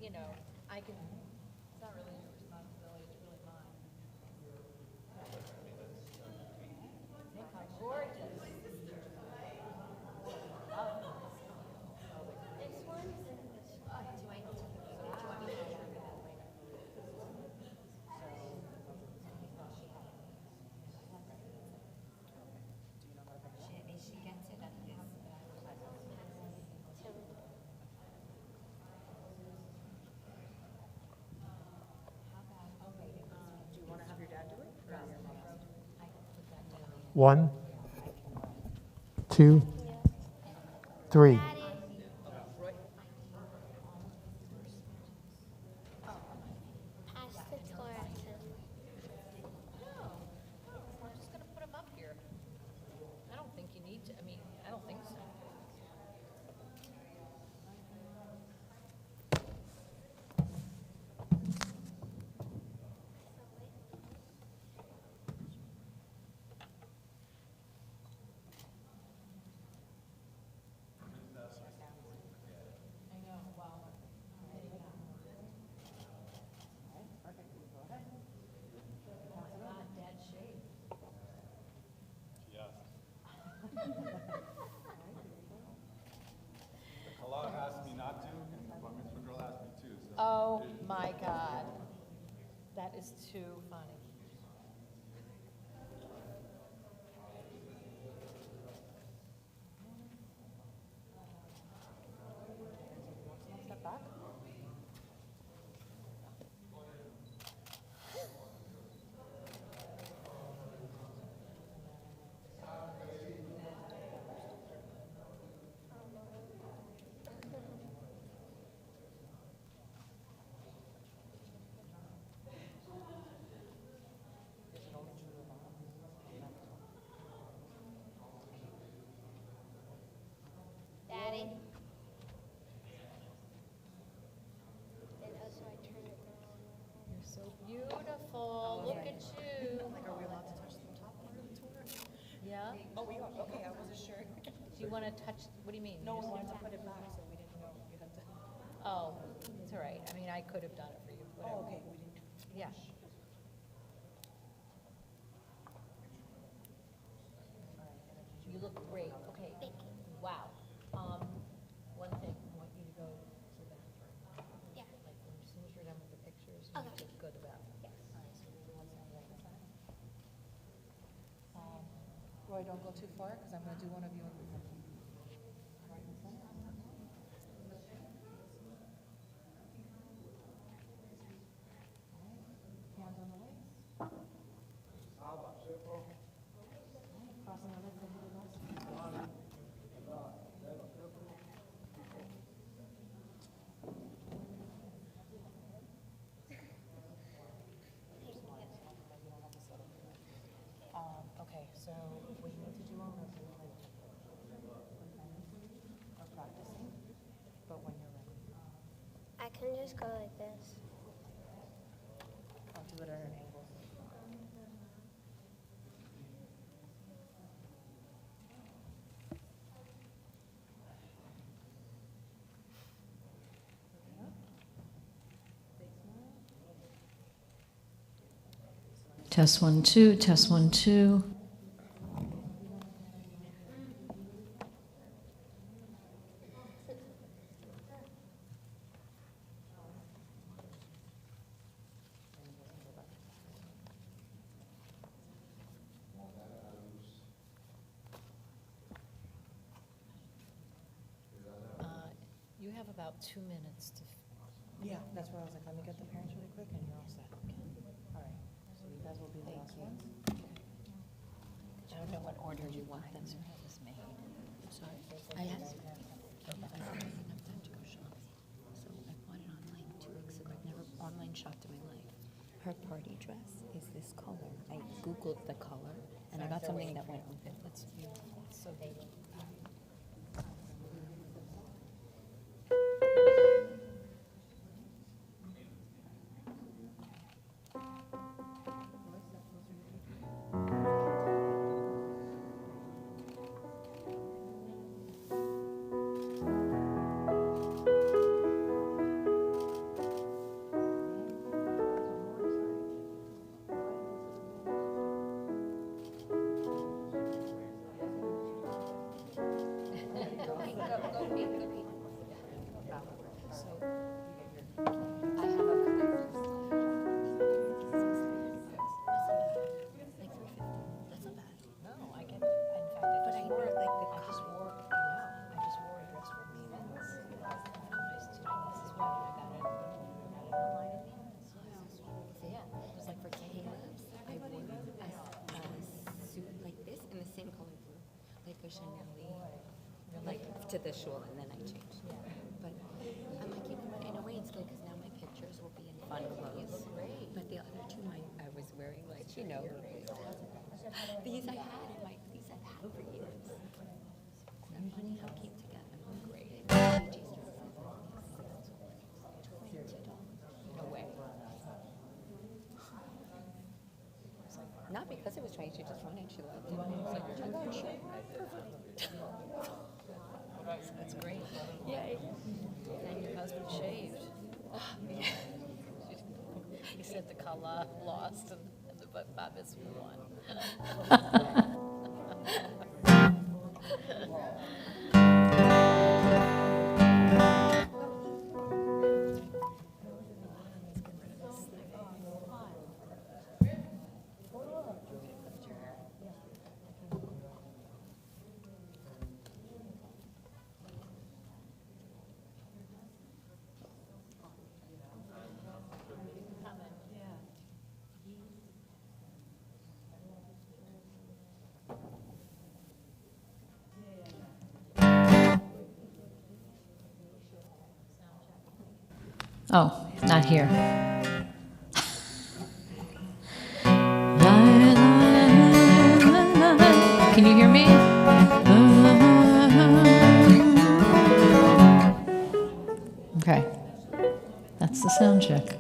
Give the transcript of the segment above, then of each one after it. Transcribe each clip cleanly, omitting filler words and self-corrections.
you know, I can, it's not really your responsibility, it's really mine. Look how gorgeous. This one and this one. Do I need to, so which one do you want to look at later? She gets it at this. Do you want to have your dad do it? Or your mom? I put that down. 1, 2, 3. Daddy. Pass the Torah to No, I'm just gonna put them up here. I don't think you need to, I mean, I don't think so. I know, wow. Not dead shape. The Kala asked me not to, and the Bar Mitzvah girl asked me to, so. Oh, my God. That is too funny. Step back. Daddy. And also I turn it around. You're so beautiful. Look at you. Like, are we allowed to touch the top part of the Torah? Yeah? Oh, we are, okay, I wasn't sure. Do you want to touch, what do you mean? No You one just- wanted to put it back, so we didn't know you had to. Oh, it's all right. I mean, I could have done it for you, whatever. Oh, okay, we didn't. Yeah. You look great. Okay. Thank you. Wow. One thing, I want you to go to the bathroom. Yeah. Like, as soon as you're done with the pictures, you Okay. have to go to the bathroom. Yes. Roy, don't go too far, because I'm gonna do one of you. Hands on the legs. Crossing the legs over the legs. Okay, so what you need to do on this is like, or practicing, but when you're ready, I can just go like this. I'll do it at an angle. Test 1, 2, test 1, 2. You have about 2 minutes to, Yeah, that's where I was like, let me get the parents really quick, and you're all set. All right, so you guys will be the last ones. I don't know what order you want them to have this made. Sorry. I asked. I've done Jewish shopping. So I bought it online 2 weeks ago. I've never online shopped in my life. Her party dress is this color. I Googled the color and I got something that went with it. Let's view. So they. to the shul and then I changed. But I'm like, you know what, in a way it's good because now my pictures will be in fun clothes. But the other two, I was wearing like, you know, these I've had for years. Isn't that funny how it came together? Great. No way. Not because it was trying, she just wanted, she loved it. I got you. That's great. Yay. And your husband shaved. He said the kala lost and the bar mitzvah won. Oh, not here. Can you hear me? Okay. That's the sound check.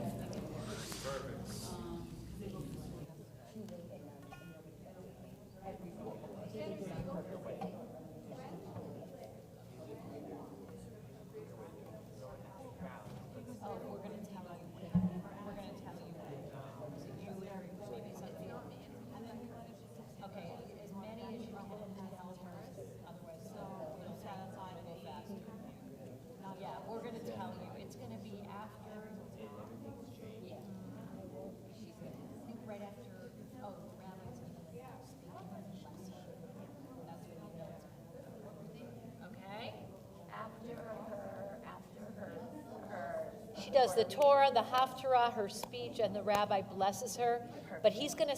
She does the Torah, the Haftarah, her speech, and the rabbi blesses her. But he's going to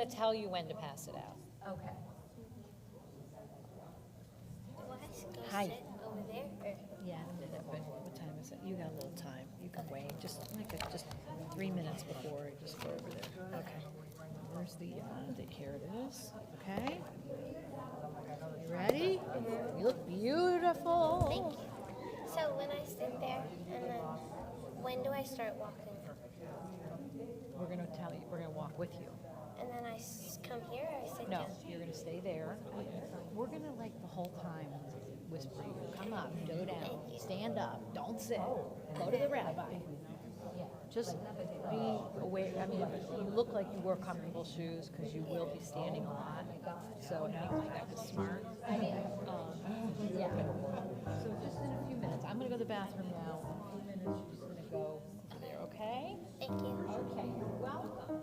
tell you when to pass it out. Okay. Do I go Hi. sit over there? Or? Yeah, in a minute, but what time is it? You got a little time. You can wait, just 3 minutes before, just go over there. Okay. Where's here it is, okay? You ready? You look beautiful. Thank you. So when I sit there, and then when do I start walking? We're gonna tell you, we're gonna walk with you. And then I come here, or I sit No, down? you're gonna stay there. We're gonna the whole time whisper you, come up, go down, stand up, don't sit, go to the rabbi. Yeah, just be aware, I mean, you look like you wear comfortable shoes because you will be standing a lot. So I think that was smart. Yeah. So just in a few minutes, I'm gonna go to the bathroom now. In a few minutes, you're just gonna go over there, okay? Thank you. Okay, you're welcome.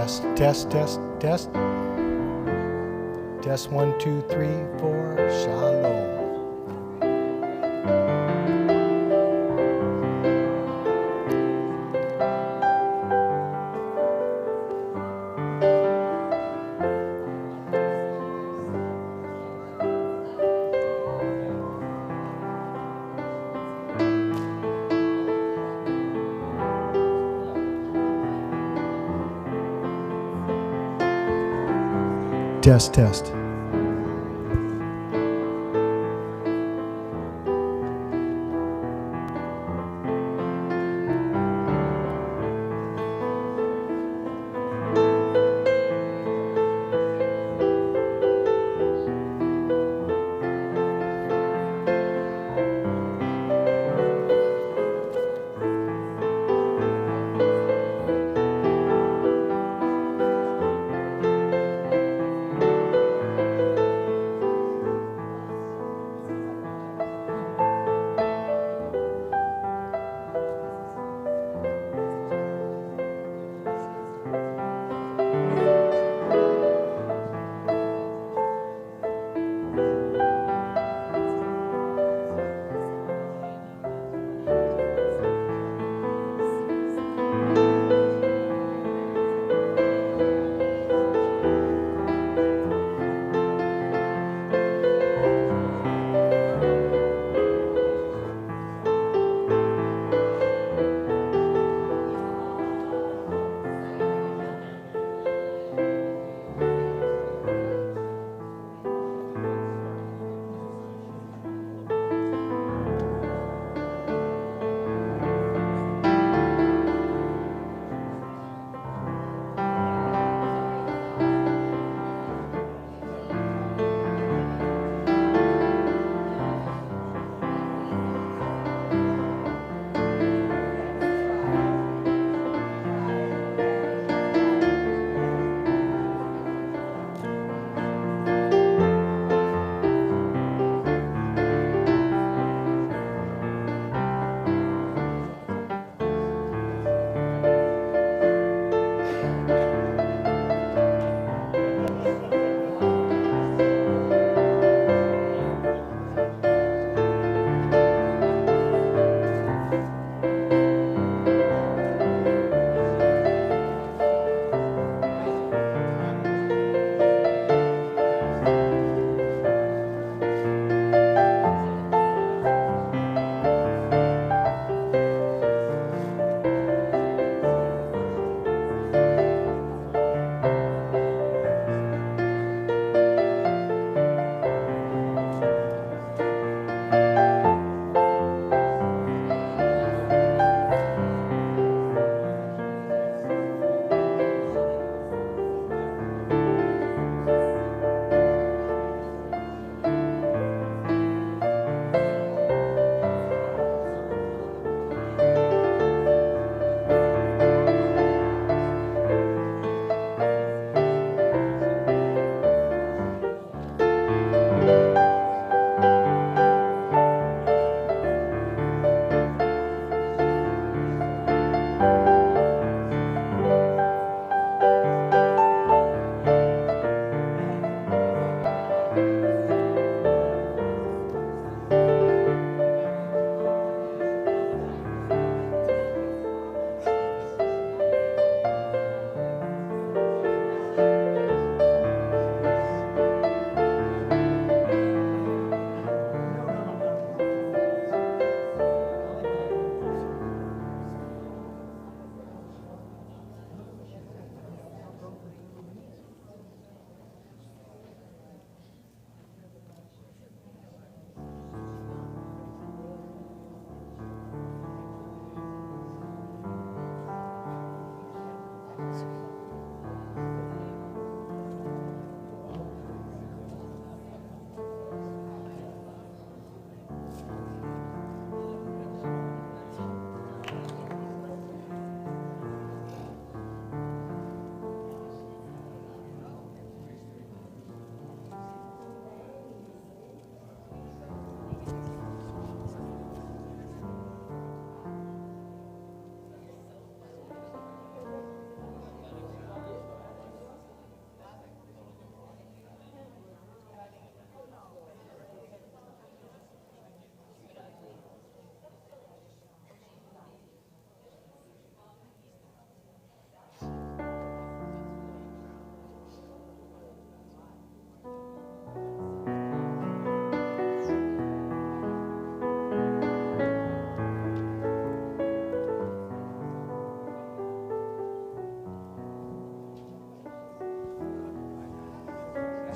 Test, test, test, test. Test 1, 2, 3, 4. Shalom. Test, test.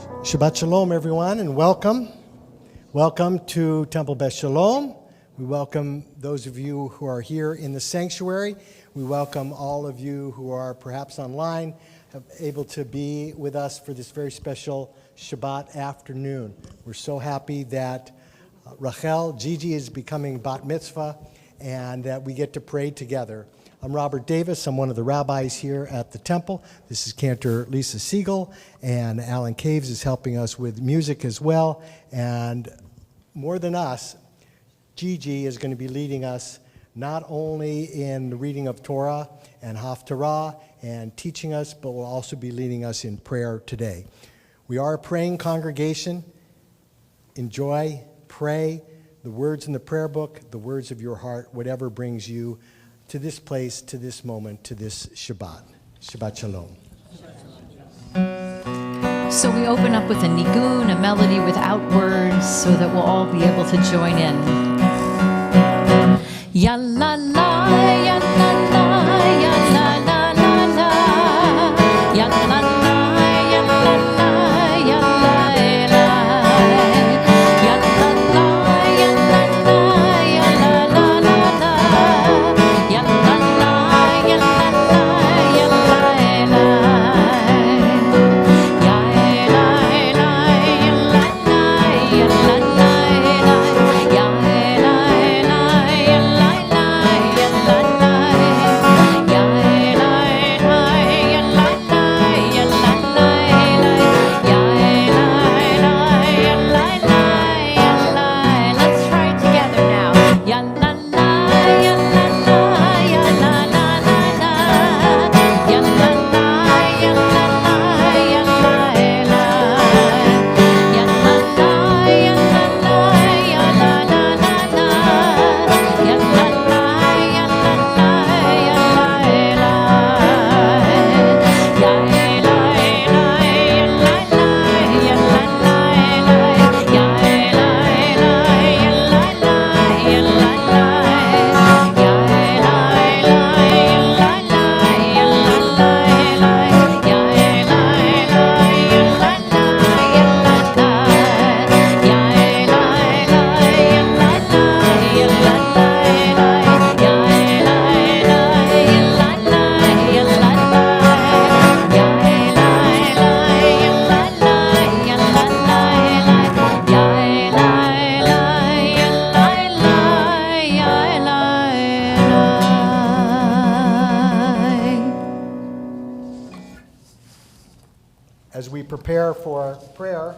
Shabbat Shalom, everyone, and welcome. Welcome to Temple Beth Shalom. We welcome those of you who are here in the sanctuary. We welcome all of you who are perhaps online, able to be with us for this very special Shabbat afternoon. We're so happy that Rachel, Gigi, is becoming bat mitzvah, and that we get to pray together. I'm Robert Davis. I'm one of the rabbis here at the temple. This is Cantor Lisa Siegel, and Alan Caves is helping us with music as well. And more than us, Gigi is going to be leading us not only in the reading of Torah and Haftarah and teaching us, but will also be leading us in prayer today. We are a praying congregation. Enjoy, pray, the words in the prayer book, the words of your heart, whatever brings you to this place, to this moment, to this Shabbat. Shabbat Shalom. So we open up with a nigun, a melody without words, so that we'll all be able to join in. Ya la la, ya la la, ya la la la la, ya la la, ya la la, ya la la, ya la la, ya la la, ya la la la la, ya la la, ya la la, ya la la. As we prepare for prayer,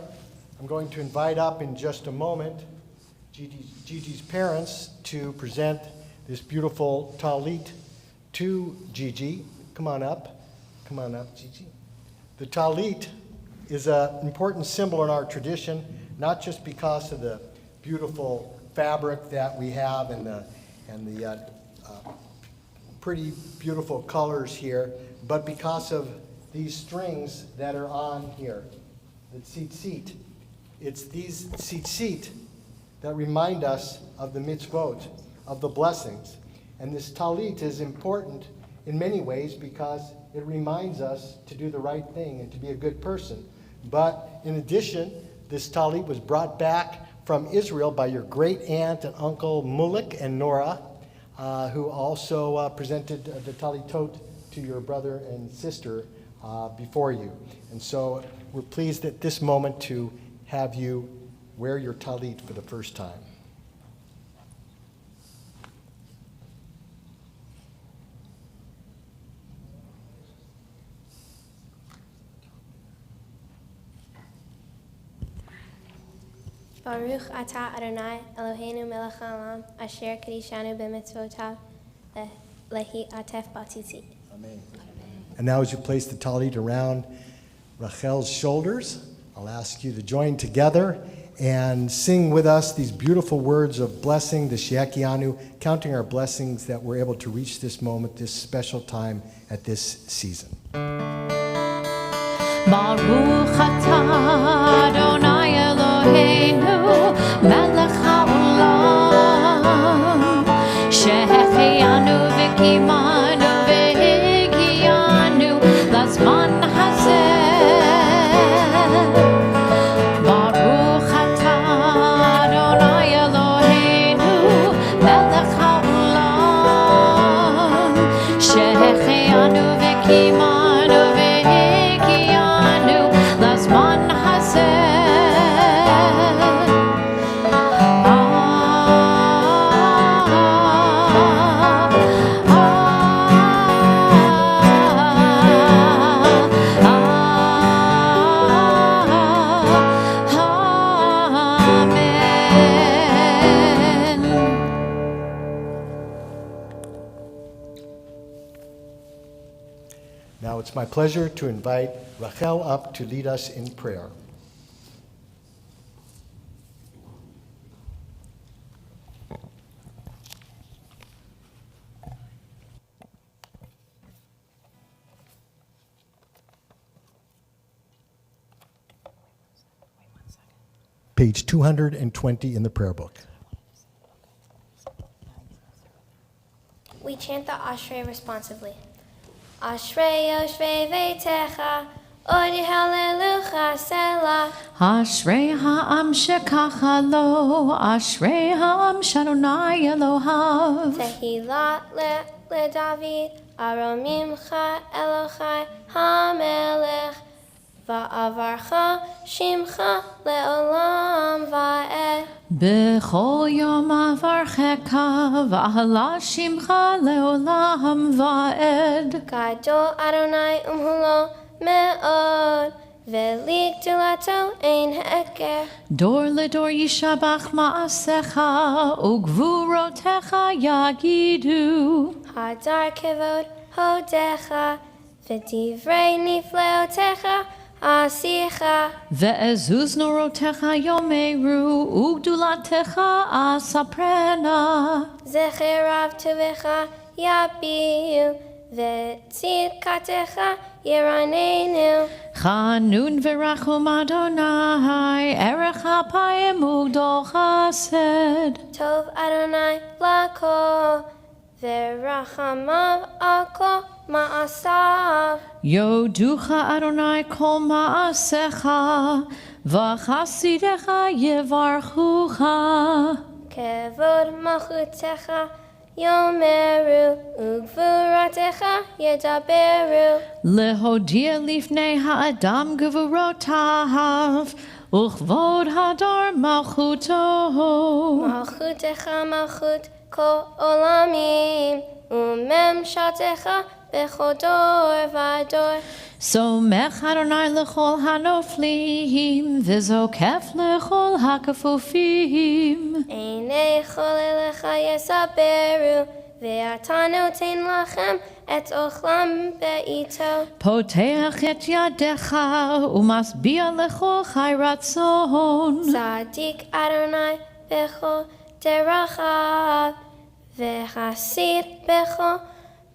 I'm going to invite up in just a moment Gigi's parents to present this beautiful talit to Gigi. Come on up, Gigi. The talit is an important symbol in our tradition, not just because of the beautiful fabric that we have and the pretty beautiful colors here, but because of these strings that are on here, the tzitzit. It's these tzitzit that remind us of the mitzvot, of the blessings. And this talit is important in many ways because it reminds us to do the right thing and to be a good person. But in addition, this talit was brought back from Israel by your great aunt and uncle Mulek and Nora, who also presented the talitot to your brother and sister before you. And so we're pleased at this moment to have you wear your talit for the first time. Baruch atah Adonai Eloheinu melech haolam asher kadishanu b'mitzvotav lehi'atef b'tzitzit. Amen. And now as you place the talit around Rachel's shoulders, I'll ask you to join together and sing with us these beautiful words of blessing, the She'ekianu, counting our blessings that we're able to reach this moment, this special time at this season. Baruch atah Adonai Eloheinu melech haolam shehechianu v'kimanu v'higiyanu lazman hazeh it's my pleasure to invite Rachel up to lead us in prayer. Page 220 in the prayer book. We chant the Ashrei responsively. Ashrei Yoshvei Veitecha, Odi Hallelujah Selah. Ashrei ha'am shekacha lo, Ashrei ha'am shadonai Elohav. Tehillah LeDavid, Aromimcha Elochai HaMelech, Va'avarcha Shimcha Le'olam Va'ed. B'chol yom avarcheka, v'ahala shimcha le'olam va'ed. Gadol Adonai Umhulo Me'od, Ve'li Gdulato Ein Heker. Dor ledor yishabach ma'asecha, ugvurotecha yagidu. Hadar Kevod Hodecha, V'divrei Nifleotecha Asicha. Ve'ezuz norotecha yomeru, ugdulatecha asaprena. Zecherav Tuvecha Yabiu, Ve'tzidkatecha Yiranenu. Chanun v'rachum Adonai, erech ha'payim ugdol chesed. Tov Adonai Lako, Ve'rachamav Alko Ma'asav. Yoducha Adonai kol ma'asecha, v'chasidecha yevarchucha. Kevod Malchutecha Yomeru, Ugvuratecha Yedaberu. Lehodia lifnei ha'adam gevurotav, uchvod hadar malchuto. Malchutecha Malchut Kol Olamim, Umemshatecha Bechodor Vador. Somech Adonai lechol hanoflim, v'zokef lechol hakafufim. Einei Cholelecha Yesaberu, Ve'ata noten lachem et ochlam be'ito. Poteach et yadecha, umasbia lechol chayratzon. Tzadik Adonai Bechol Derachav, Ve'hasid Bechol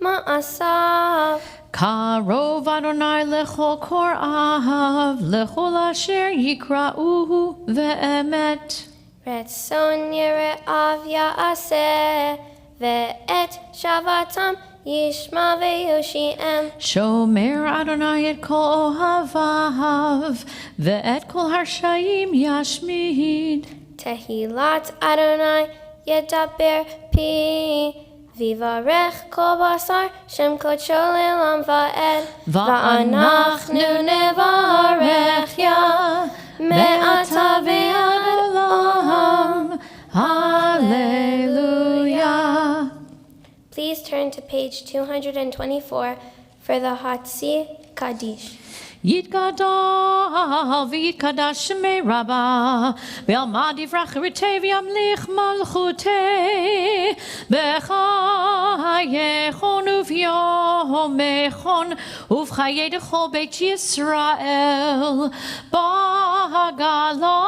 Ma'asav. Karov Adonai lechol korav, lechol asher yikra'uhu ve'emet. Retzon Yere'av Ya'aseh, Ve'et Shavatam Yishma Ve'yoshi'em. Shomer Adonai et kol ohavav, ve'et kol harshayim yashmid. Tehillat Adonai Yedaber Pi, Vivarech Kol Basar Shem Kodsho Le'olam Va'ed. Va'anachnu nevarech ya, me'ata ve'ad olam. Hallelujah. Please turn to page 224 for the Hatzi Kaddish. Yitgadal v'yitkadash shemei Rabbah, ve'almad yivrach ritei v'yamlich malchutei, b'chayechon uv'yomechon uv'chayei dechol beit Yisrael, b'hagala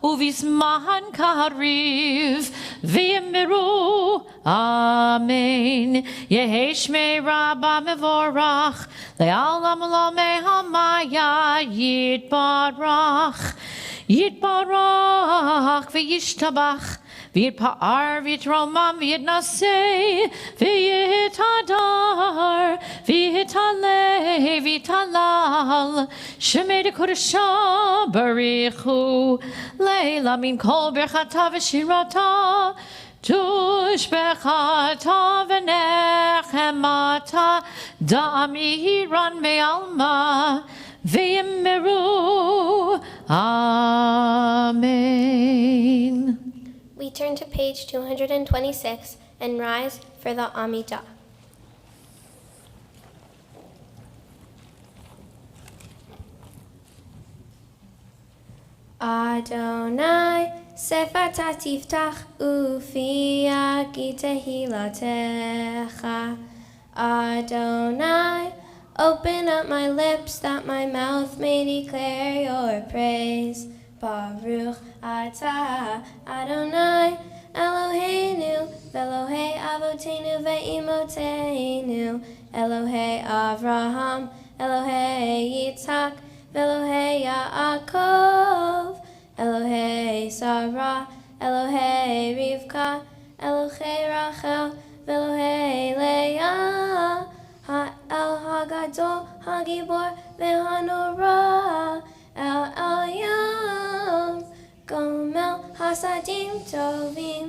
uv'izman kariv v'yemiru. Amen. Yehei shmei Rabbah mevorach, le'alam olamei hamaya yitbarach. Yitbarach v'yishtabach, v'yitpa'ar v'yitromam v'yitnaseh, v'yitadar, v'yitaleh, v'yitalal. Shemei dekodesha barichu, le'la min kol berchata v'shirata. Tushbechata v'nechemata, da'amiran me'alma, v'yimiru. Amen. We turn to page 226 and rise for the Amidah. Adonai, Sefata tiftach ufi yagi tehilatecha. Adonai, open up my lips that my mouth may declare your praise. Baruch atah Adonai Eloheinu v'Elohei Avotenu ve'imotenu Elohei Avraham Elohei Yitzhak v'Elohei Yaakov Elohei Sarah Elohei Rivka Elohei Rachel v'Elohei Leah El Hagadol Hagibor v'Hanora El Elyon Gomel Hasadim Tovim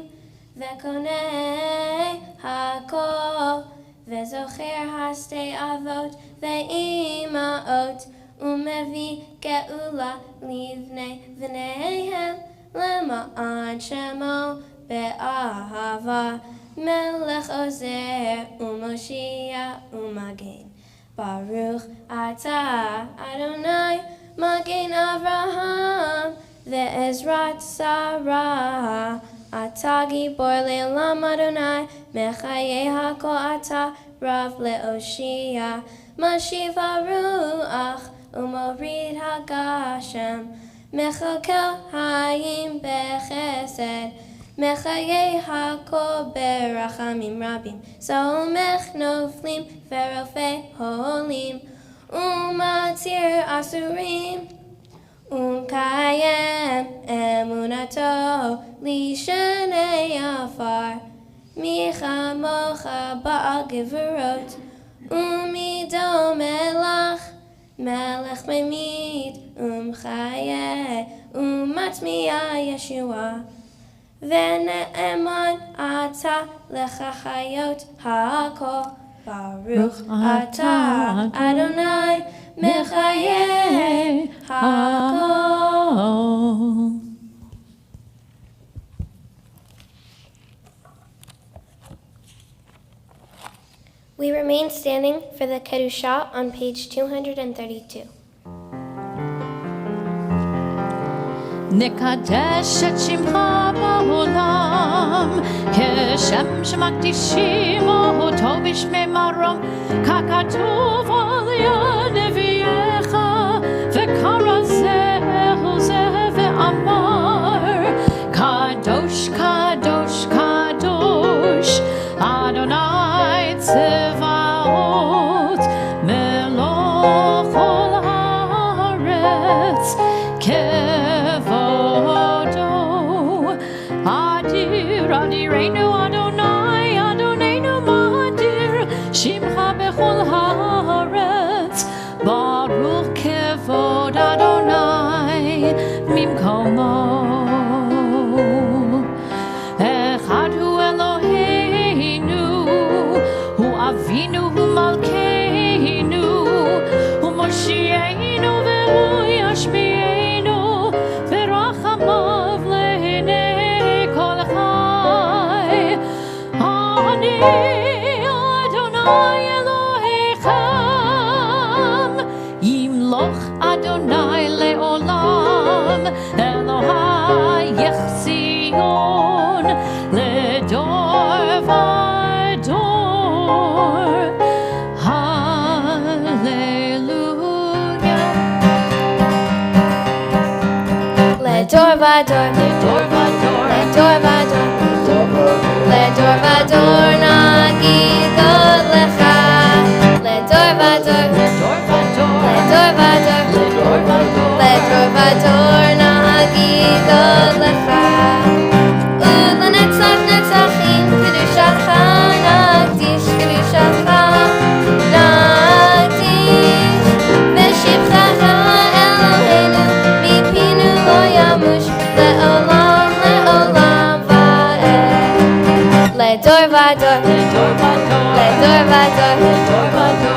Vekonei Hakol Vezocher Haste Avot Ve'imaot Umevi Geula Livnei V'neihem Lema'an Shemo Be'ahava Melech Ozer Umoshia Umagen Baruch Atah Adonai Magen Avraham Ve'ezrat Sarah Atah Gibor Le'olam Adonai Mechaye HaKol Atah Rav Le'oshia Mashiv HaRuach Umorid HaGashem Mechakel Hayim Bechesed Mechaye HaKol Berachamim Rabim Somech Noflim Verofei Holim Umatir Asurim Kayem Emunato Lishanei Afar Micha Mocha Ba'al Geverot Umido Melach Melech Memid Chaye Matmiya Yeshua Ve'ne'eman Atah Lechachayot HaKol Baruch Atah Adonai Mechaye HaKol. We remain standing for the Kiddush Cup on page 232. נקדש את שמך בעולם, כשם שמקדישים אותו בשמי מרום, ככתוב על יד נביאך, וקרא זה אל זה ואמר, קדוש, קדוש, קדוש, אדוני צבאות, מלוך כל הארץ, אדירנו אדוני, אדוננו מאדיר, שמך בכל הארץ, ברוך כבוד אדוני ממקומו. אחד הוא אלוהינו, הוא אבינו, הוא מלכנו, הוא מושיענו והוא ישמיענו, ורחמיו לעיני כל חי. אני אדוני אלוהיכם, ימלוך אדוני לעולם, אלוהייך ציון לדור ודור. הללויה. לדור ודור, לדור ודור, לדור ודור, לדור ודור נגיד עוד לך. לדור ודור, לדור ודור, לדור ודור, לדור ודור נגיד עוד לך. ולנצח נצחים קדושתך נקדיש, קדושתך נקדיש, ושבחך אלוהינו מפינו לא ימוש לעולם לעולם ועד. לדור ודור, לדור ודור, לדור ודור,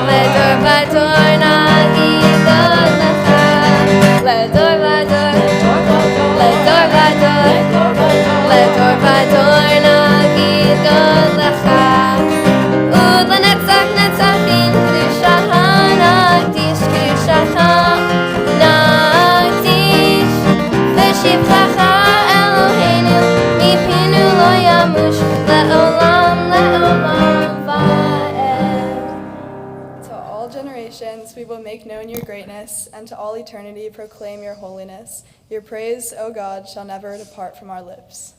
לדור ודור נגיד עוד לך. לדור ודור, לדור ודור, לדור ודור נגיד עוד לך. ולנצח נצחים קדושתך נקדיש, קדושתך נקדיש, ושבחך אלוהינו מפינו לא ימוש לעולם לעולם ועד. make known your greatness, and to all eternity proclaim your holiness. Your praise, O God, shall never depart from our lips.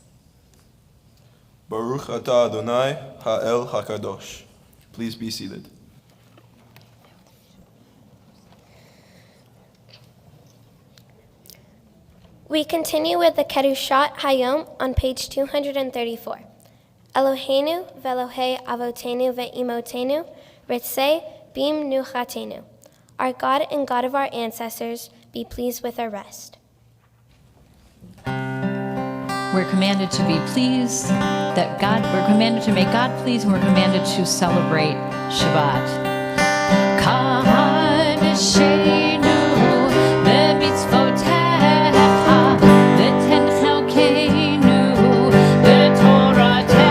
Baruch atah Adonai ha'el hakadosh. Please be seated. We continue with the Kedushat Hayom on page 234. Eloheinu ve'Elohei avotenu ve'imotenu, ritzei bim nuchatenu. Our God and God of our ancestors, be pleased with our rest. We're commanded to be pleased we're commanded to make God pleased, and we're commanded to celebrate Shabbat. Kadeshenu b'mitzvotecha v'ten chelkeinu b'toratecha.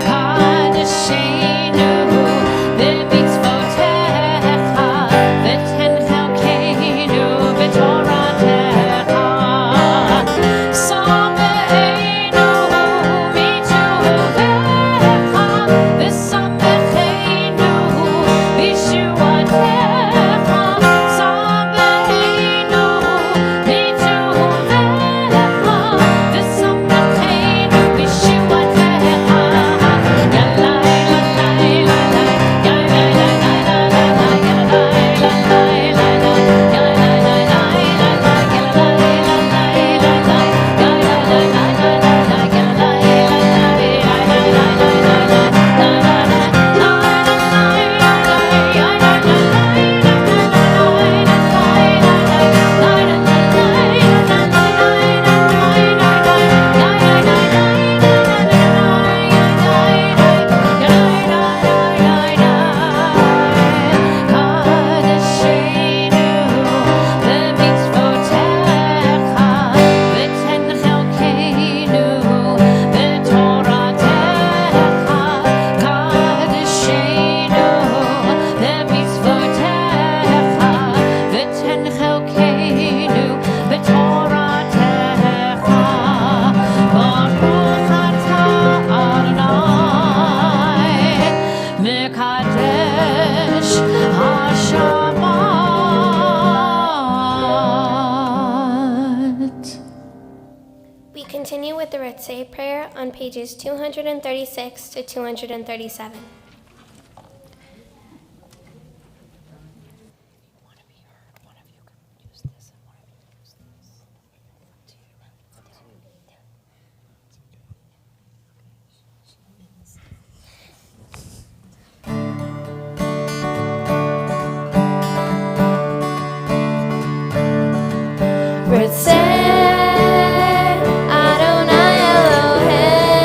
Kadeshenu b'mitzvotecha v'ten chelkeinu b'toratecha. Sameinu mituvecha v'samecheinu b'shuatecha. Sameinu mituvecha v'samecheinu b'shuatecha. Yalai lalai lalai, yalai lalai lalai, yalai lalai lalai, yalai lalai lalai, yalai We continue with the Ritzei prayer on pages 236 to 237. Adonai Eloheinu,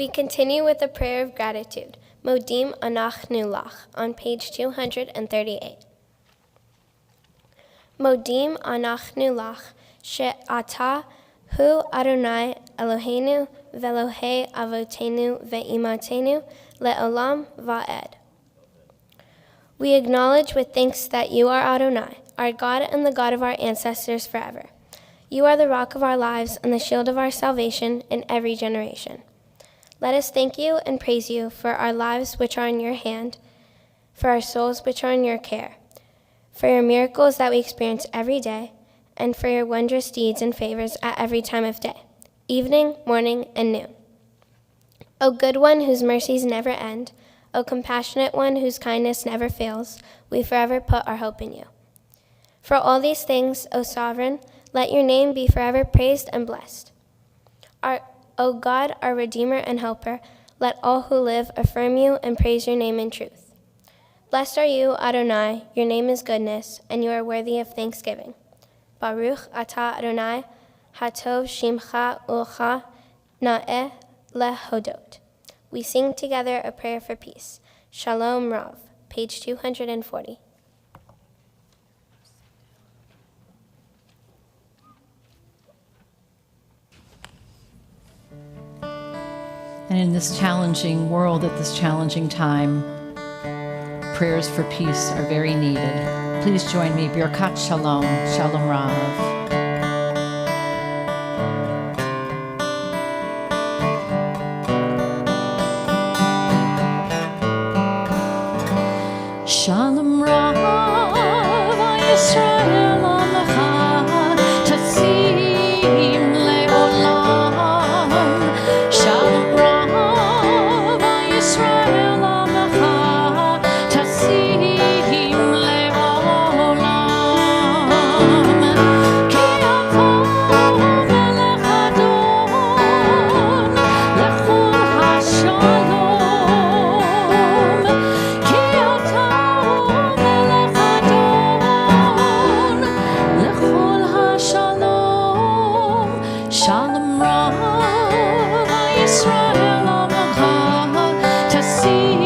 We continue with a prayer of gratitude, Modim Anachnu Lach, on page 238. Modim Anachnu Lach, She'ata Hu Adonai Eloheinu Velohei Avotenu Ve'imotenu Le'olam Va'ed. We acknowledge with thanks that you are Adonai, our God and the God of our ancestors forever. You are the rock of our lives and the shield of our salvation in every generation. Let us thank you and praise you for our lives which are in your hand, for our souls which are in your care, for your miracles that we experience every day, and for your wondrous deeds and favors at every time of day, evening, morning, and noon. O good one whose mercies never end, O compassionate one whose kindness never fails, we forever put our hope in you. For all these things, O sovereign, let your name be forever praised and blessed. O God, our Redeemer and Helper, let all who live affirm you and praise your name in truth. Blessed are you, Adonai, your name is goodness, and you are worthy of thanksgiving. Baruch atah Adonai, hatov shimcha ulcha na'eh lehodot. We sing together a prayer for peace. Shalom Rav, page 240. And in this challenging world, at this challenging time, prayers for peace are very needed. Please join me. Birkat Shalom, Shalom Rav. Shalom Rav, Yisrael Amecha, Tasim Le'olam. Shalom Rav, Yisrael Amecha, Tasim Le'olam. Ki avo melech Adon, lechol hashalom. Ki ata melech Adon, lechol hashalom. Shalom Rav, Yisrael Amecha, Tasim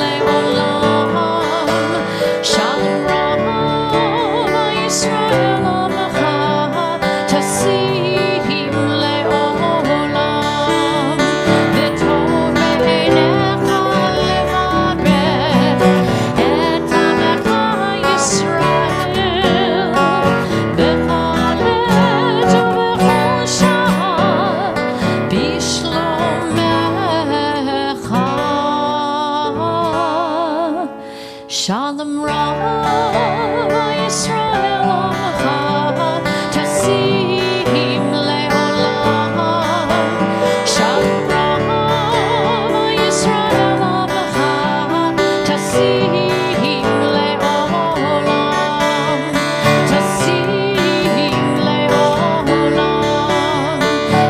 Le'olam. Shalom Rav, Yisrael Amecha, Tasim Le'olam. V'tov be'einecha levarech et Amecha Yisrael b'chol עת ובכל שעה בשלומך. Shalom Rav, Yisrael Amecha, Tasim Le'olam. Shalom Rav, Yisrael Amecha, Tasim Le'olam. Tasim Le'olam.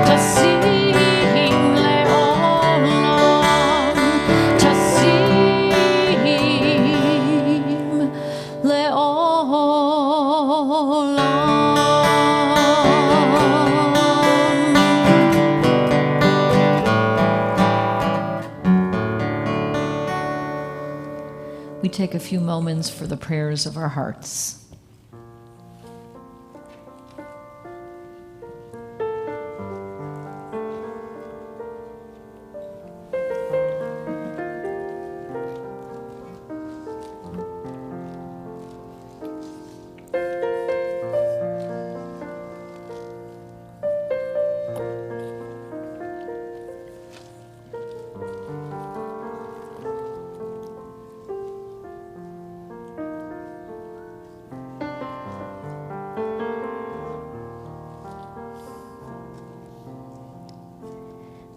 Tasim Le'olam. Tasim le'olam. We take a few moments for the prayers of our hearts.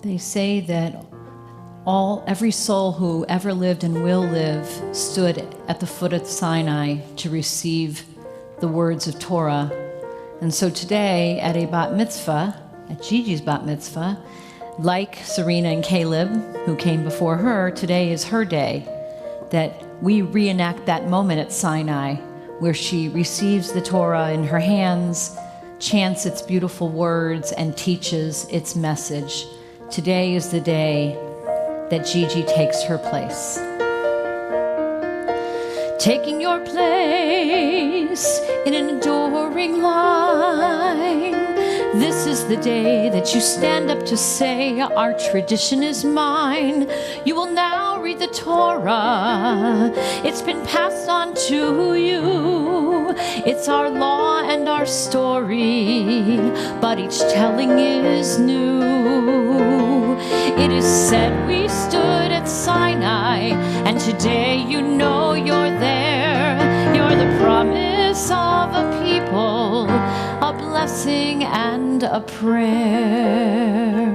They say that every soul who ever lived and will live stood at the foot of Sinai to receive the words of Torah. And so today at a bat mitzvah, at Gigi's bat mitzvah, like Serena and Caleb, who came before her, today is her day, that we reenact that moment at Sinai where she receives the Torah in her hands, chants its beautiful words, and teaches its message Today is the day that Gigi takes her place. Taking your place in an enduring line. This is the day that you stand up to say, our tradition is mine. You will now read the Torah. It's been passed on to you. It's our law and our story, but each telling is new. It is said we stood at Sinai, and today you know you're there. You're the promise of a people, a blessing and a prayer.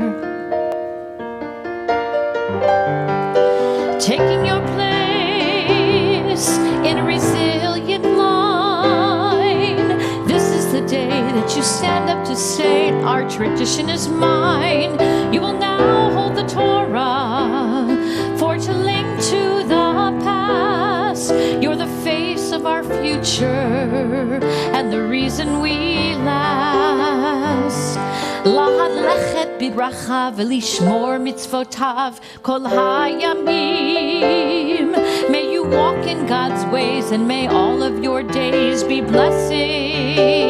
Taking your place in a resilient line. This is the day that you stand up to say, our tradition is mine. You will now hold the Torah, for to link to the past. You're the face of our future and the reason we last. Lahadlechet bibracha velishmor mitzvotav kol hayamim. May you walk in God's ways, and may all of your days be blessings.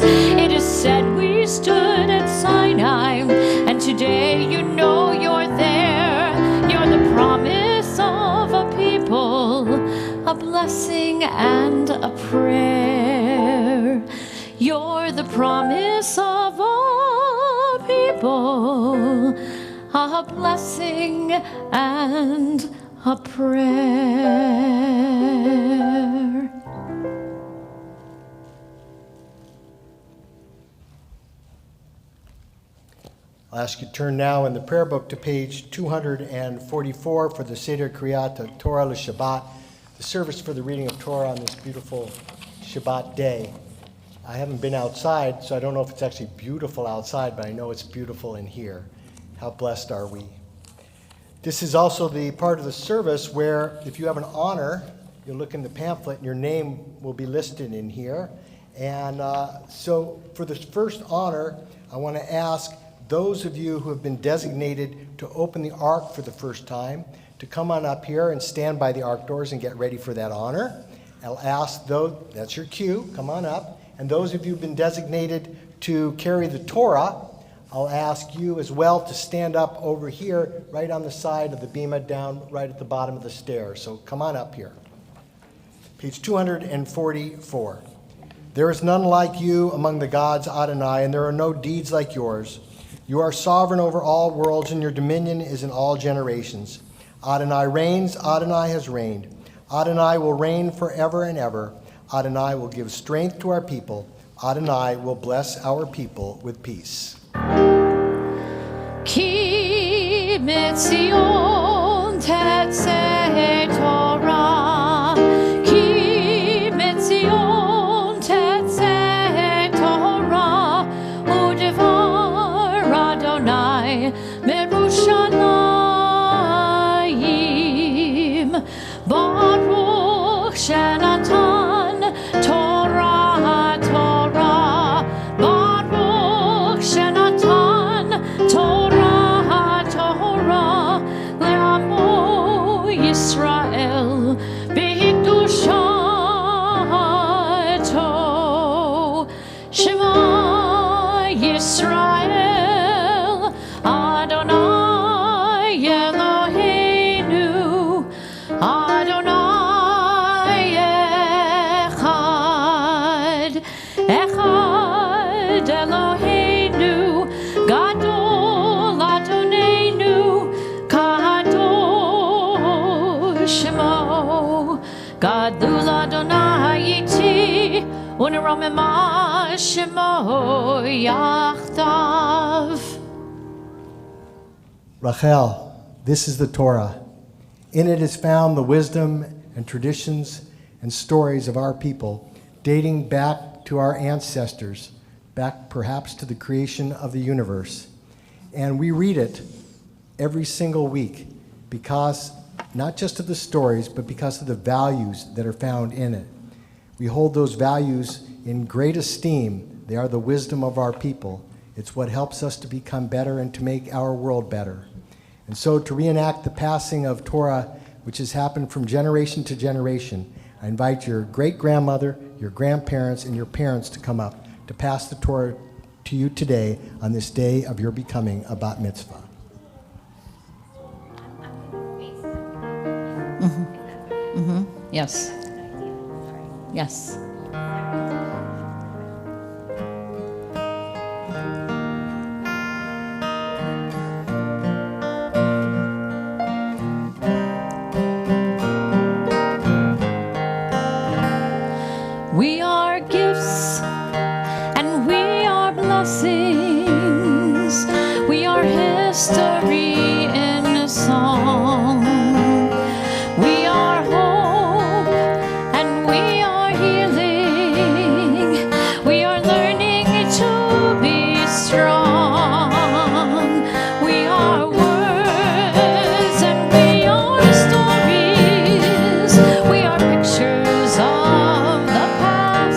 It is said we stood at Sinai, and today you know you're there. You're the promise of a people, a blessing and a prayer. You're the promise of a people, a blessing and a prayer. I'll ask you to turn now in the prayer book to page 244 for the Seder Kriyat Torah l'Shabbat, the service for the reading of Torah on this beautiful Shabbat day. I haven't been outside, so I don't know if it's actually beautiful outside, but I know it's beautiful in here. How blessed are we? This is also the part of the service where if you have an honor, you'll look in the pamphlet and your name will be listed in here. And so for the first honor, I want to ask those of you who have been designated to open the ark for the first time to come on up here and stand by the ark doors and get ready for that honor. I'll ask those, that's your cue, come on up. And those of you who've been designated to carry the Torah, I'll ask you as well to stand up over here right on the side of the bima down right at the bottom of the stairs. So come on up here. Page 244. There is none like you among the gods, Adonai, and there are no deeds like yours. You are sovereign over all worlds, and your dominion is in all generations. Adonai reigns, Adonai has reigned. Adonai will reign forever and ever. Adonai will give strength to our people. Adonai will bless our people with peace. Ki mitzion tetzeh Torah, ki mitzion tetzeh Torah, udevar Adonai merushalayim, baruch shenatan Torah, Torah, baruch shenatan Torah, Torah, le'amo Yisrael, b'kdushato, Shema Yisrael, Adonai Eloheinu, Adonai Echad, Echad Eloheinu, Gadol Adonenu, Kadosh Shemo, Gadol Adonai iti, uneromema Shemo yachdav. Rachel, this is the Torah. In it is found the wisdom and traditions and stories of our people, dating back to our ancestors, back perhaps to the creation of the universe. And we read it every single week because not just of the stories, but because of the values that are found in it. We hold those values in great esteem. They are the wisdom of our people, It's what helps us to become better and to make our world better. And so to reenact the passing of Torah, which has happened from generation to generation, I invite your great-grandmother, your grandparents, and your parents to come up to pass the Torah to you today on this day of your becoming a bat mitzvah. Yes. Yes. We are gifts and we are blessings. We are history in a song. We are hope and we are healing. We are learning to be strong. We are words and we are stories. We are pictures of the past.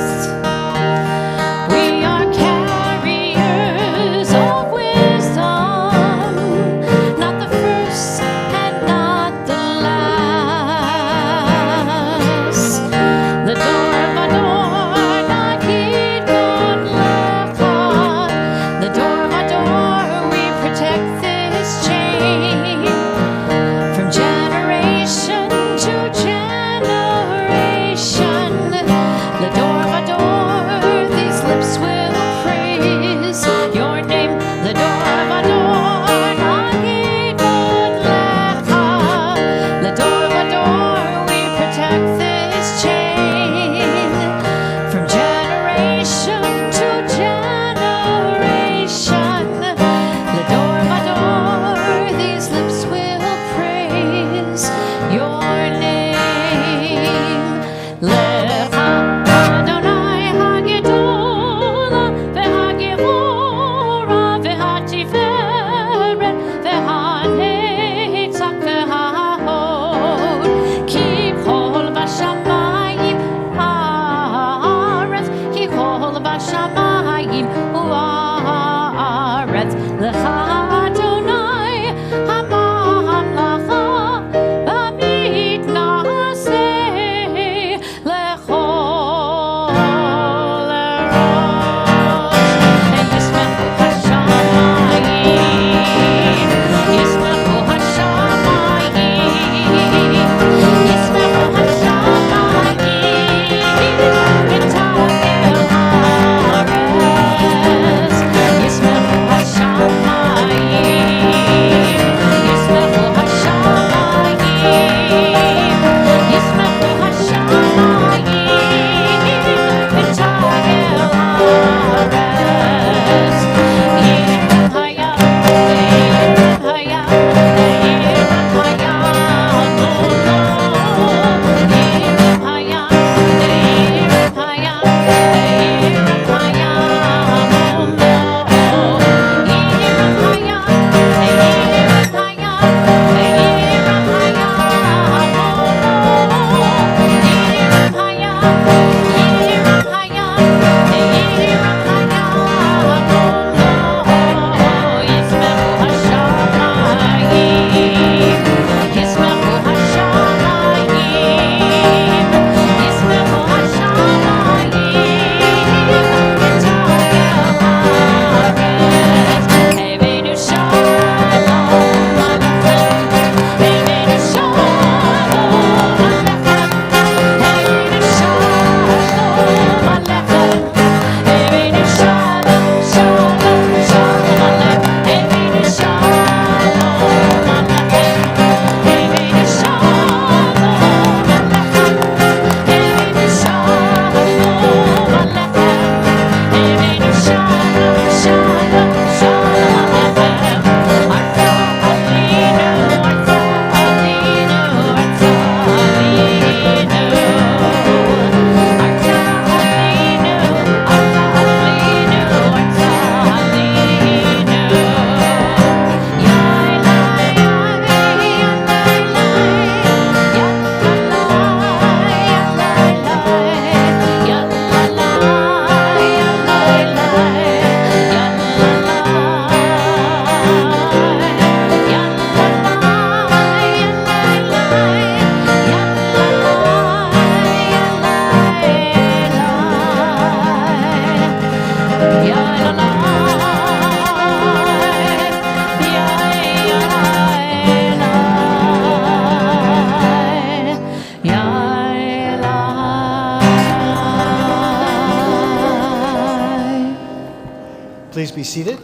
Please be seated.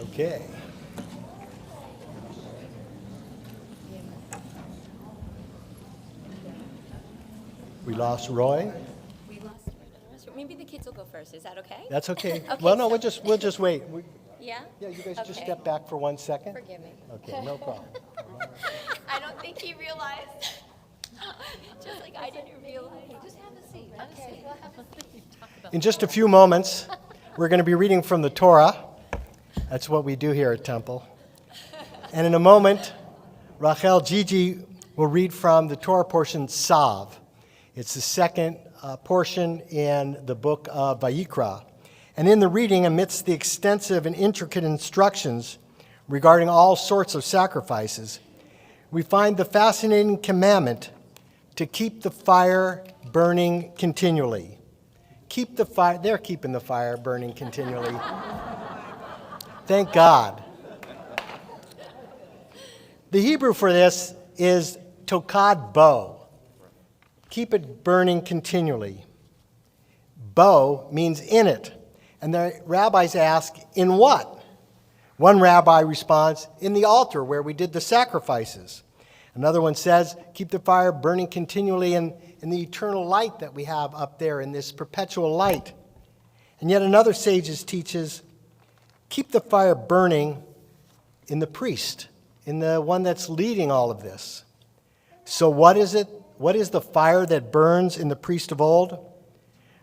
Okay. We lost Roy. We lost. Maybe the kids will go first. Is that okay? That's okay. Okay, Well, no, so- we'll just wait. Yeah? Yeah, you guys just Okay. step back for 1 second. Forgive me. Okay, no problem. I don't think he realized. Just like I didn't realize. Just have a seat. Have a seat. We'll have a seat. Talk about In just a few moments, we're going to be reading from the Torah. That's what we do here at Temple. And in a moment, Rachel Gigi will read from the Torah portion Sav. It's the second portion in the book of Vayikra. And in the reading, amidst the extensive and intricate instructions regarding all sorts of sacrifices, we find the fascinating commandment to keep the fire burning continually. Keep the fire, they're keeping the fire burning continually. Thank God. The Hebrew for this is tokad bo. Keep it burning continually. Bo means in it. And the rabbis ask, in what? One rabbi responds, in the altar where we did the sacrifices. Another one says, keep the fire burning continually in the eternal light that we have up there, in this perpetual light. And yet another sage teaches, keep the fire burning in the priest, in the one that's leading all of this. So what is it? What is the fire that burns in the priest of old?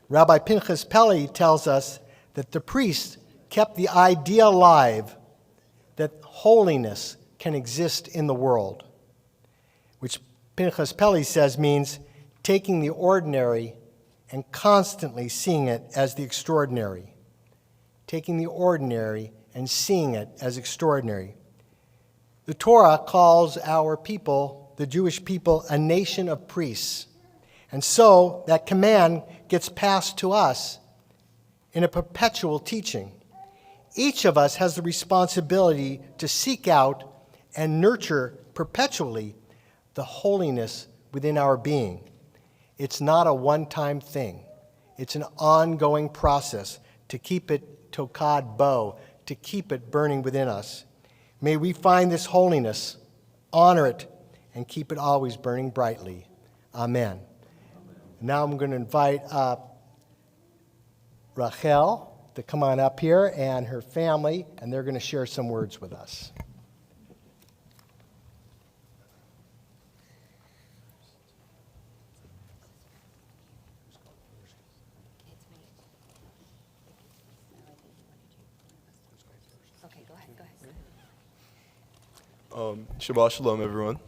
Rabbi Pinchas Peli tells us that the priest kept the idea alive that holiness can exist in the world, which Pinchas Peli says means taking the ordinary and constantly seeing it as the extraordinary. Taking the ordinary and seeing it as extraordinary. The Torah calls our people, the Jewish people, a nation of priests. And so that command gets passed to us in a perpetual teaching. Each of us has the responsibility to seek out and nurture perpetually the holiness within our being. It's not a one-time thing. It's an ongoing process to keep it tokad bo, to keep it burning within us. May we find this holiness, honor it, and keep it always burning brightly. Amen. Now I'm going to invite Rachel to come on up here and her family, and they're going to share some words with us. Okay, go ahead. Shabbat Shalom, everyone.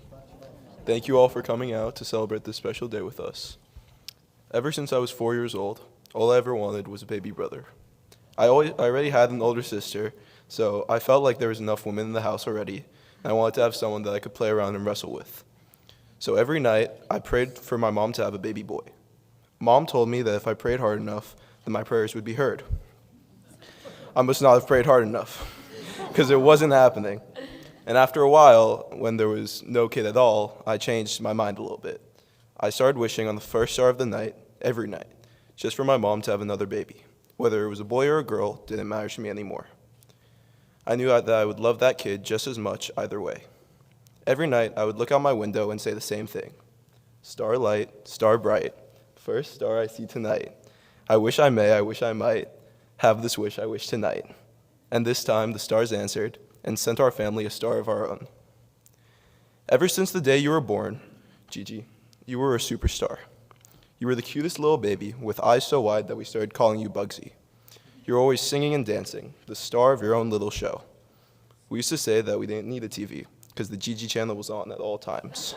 Thank you all for coming out to celebrate this special day with us. Ever since I was 4 years old, all I ever wanted was a baby brother. I already had an older sister, so I felt like there was enough women in the house already, and I wanted to have someone that I could play around and wrestle with. So every night, I prayed for my mom to have a baby boy. Mom told me that if I prayed hard enough, then my prayers would be heard. I must not have prayed hard enough, because it wasn't happening. And after a while, when there was no kid at all, I changed my mind a little bit. I started wishing on the first star of the night, every night, just for my mom to have another baby. Whether it was a boy or a girl didn't matter to me anymore. I knew that I would love that kid just as much either way. Every night, I would look out my window and say the same thing. Star light, star bright, first star I see tonight. I wish I may, I wish I might, have this wish I wish tonight. And this time, the stars answered and sent our family a star of our own. Ever since the day you were born, Gigi, you were a superstar. You were the cutest little baby with eyes so wide that we started calling you Bugsy. You were always singing and dancing, the star of your own little show. We used to say that we didn't need a TV because the Gigi channel was on at all times.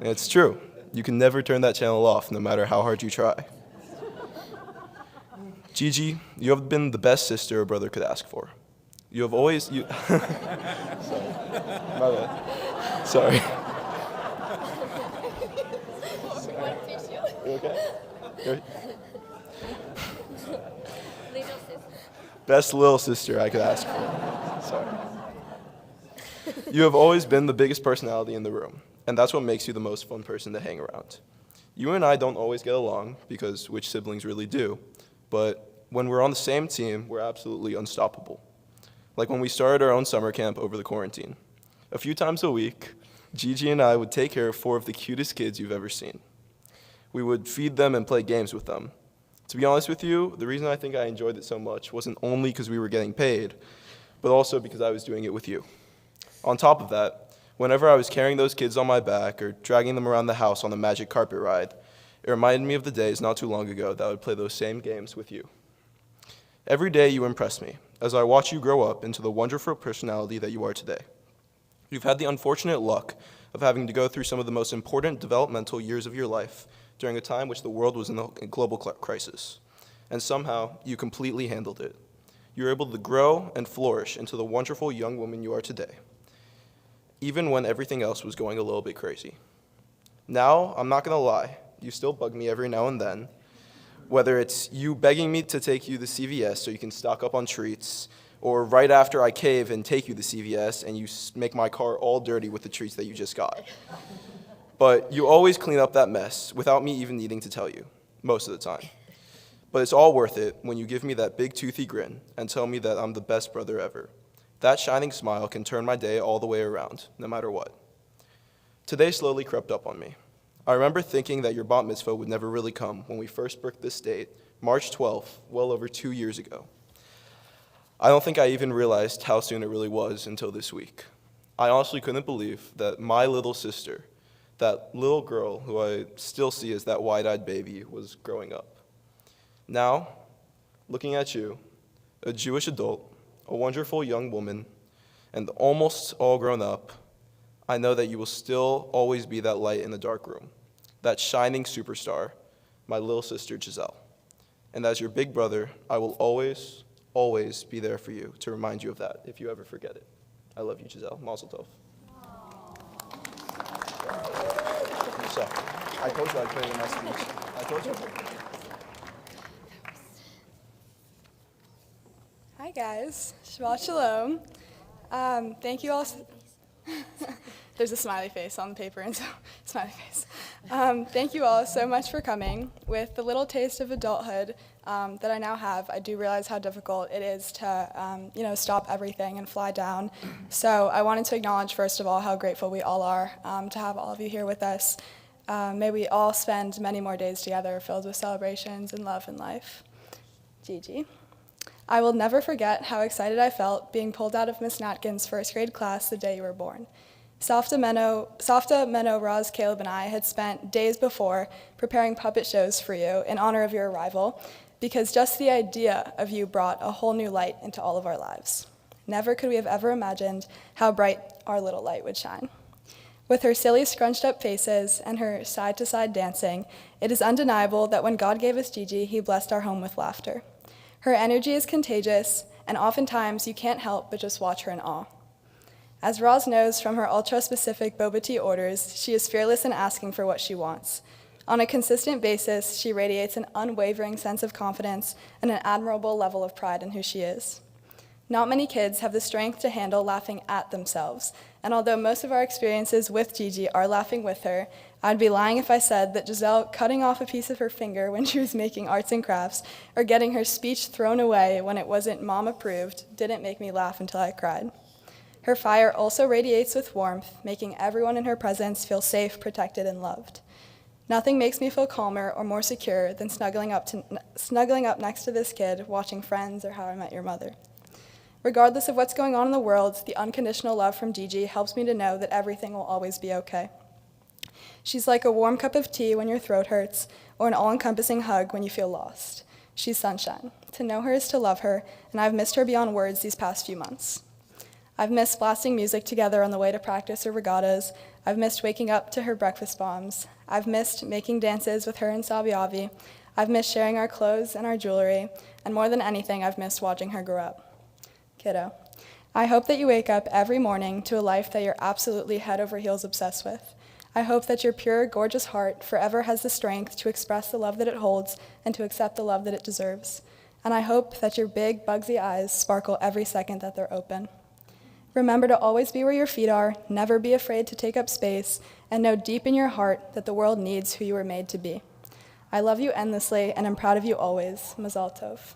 And it's true. You can never turn that channel off no matter how hard you try. Gigi, you have been the best sister a brother could ask for. You have always, Sorry, my bad. Sorry. You okay? Best little sister I could ask for. Sorry. You have always been the biggest personality in the room, and that's what makes you the most fun person to hang around. You and I don't always get along, because which siblings really do, but when we're on the same team, we're absolutely unstoppable. Like when we started our own summer camp over the quarantine. A few times a week, Gigi and I would take care of 4 of the cutest kids you've ever seen. We would feed them and play games with them. To be honest with you, the reason I think I enjoyed it so much wasn't only because we were getting paid, but also because I was doing it with you. On top of that, whenever I was carrying those kids on my back or dragging them around the house on the magic carpet ride, it reminded me of the days not too long ago that I would play those same games with you. Every day you impress me as I watch you grow up into the wonderful personality that you are today. You've had the unfortunate luck of having to go through some of the most important developmental years of your life during a time which the world was in a global crisis. And somehow, you completely handled it. You were able to grow and flourish into the wonderful young woman you are today, even when everything else was going a little bit crazy. Now, I'm not gonna lie, you still bug me every now and then, whether it's you begging me to take you to CVS so you can stock up on treats, or right after I cave and take you to CVS and you make my car all dirty with the treats that you just got. But you always clean up that mess without me even needing to tell you, most of the time. But it's all worth it when you give me that big toothy grin and tell me that I'm the best brother ever. That shining smile can turn my day all the way around, no matter what. Today slowly crept up on me. I remember thinking that your bat mitzvah would never really come when we first booked this date, March 12th, well over 2 years ago. I don't think I even realized how soon it really was until this week. I honestly couldn't believe that my little sister, that little girl who I still see as that wide-eyed baby, was growing up. Now, looking at you, a Jewish adult, a wonderful young woman, and almost all grown up, I know that you will still always be that light in the dark room, that shining superstar, my little sister Giselle. And as your big brother, I will always be there for you to remind you of that if you ever forget it. I love you, Giselle. Mazel tov. So, I told you I'd put it in my speech. I told you. Hi guys, Shabbat Shalom. Thank you all. There's a smiley face on the paper, and so smiley face. Thank you all so much for coming. With the little taste of adulthood that I now have, I do realize how difficult it is to, stop everything and fly down. So I wanted to acknowledge, first of all, how grateful we all are to have all of you here with us. May we all spend many more days together filled with celebrations and love and life. Gigi. I will never forget how excited I felt being pulled out of Miss Natkin's first grade class the day you were born. Safta, Menno, Roz, Caleb, and I had spent days before preparing puppet shows for you in honor of your arrival, because just the idea of you brought a whole new light into all of our lives. Never could we have ever imagined how bright our little light would shine. With her silly scrunched-up faces and her side-to-side dancing, it is undeniable that when God gave us Gigi, he blessed our home with laughter. Her energy is contagious, and oftentimes you can't help but just watch her in awe. As Roz knows from her ultra-specific boba tea orders, she is fearless in asking for what she wants. On a consistent basis, she radiates an unwavering sense of confidence and an admirable level of pride in who she is. Not many kids have the strength to handle laughing at themselves, and although most of our experiences with Gigi are laughing with her, I'd be lying if I said that Giselle cutting off a piece of her finger when she was making arts and crafts or getting her speech thrown away when it wasn't mom approved didn't make me laugh until I cried. Her fire also radiates with warmth, making everyone in her presence feel safe, protected, and loved. Nothing makes me feel calmer or more secure than snuggling up next to this kid, watching Friends or How I Met Your Mother. Regardless of what's going on in the world, the unconditional love from Gigi helps me to know that everything will always be okay. She's like a warm cup of tea when your throat hurts, or an all-encompassing hug when you feel lost. She's sunshine. To know her is to love her, and I've missed her beyond words these past few months. I've missed blasting music together on the way to practice or regattas. I've missed waking up to her breakfast bombs. I've missed making dances with her and Sabi Avi. I've missed sharing our clothes and our jewelry, and more than anything, I've missed watching her grow up. Kiddo, I hope that you wake up every morning to a life that you're absolutely head over heels obsessed with. I hope that your pure, gorgeous heart forever has the strength to express the love that it holds and to accept the love that it deserves. And I hope that your big, bugsy eyes sparkle every second that they're open. Remember to always be where your feet are, never be afraid to take up space, and know deep in your heart that the world needs who you were made to be. I love you endlessly, and I'm proud of you always. Mazal tov.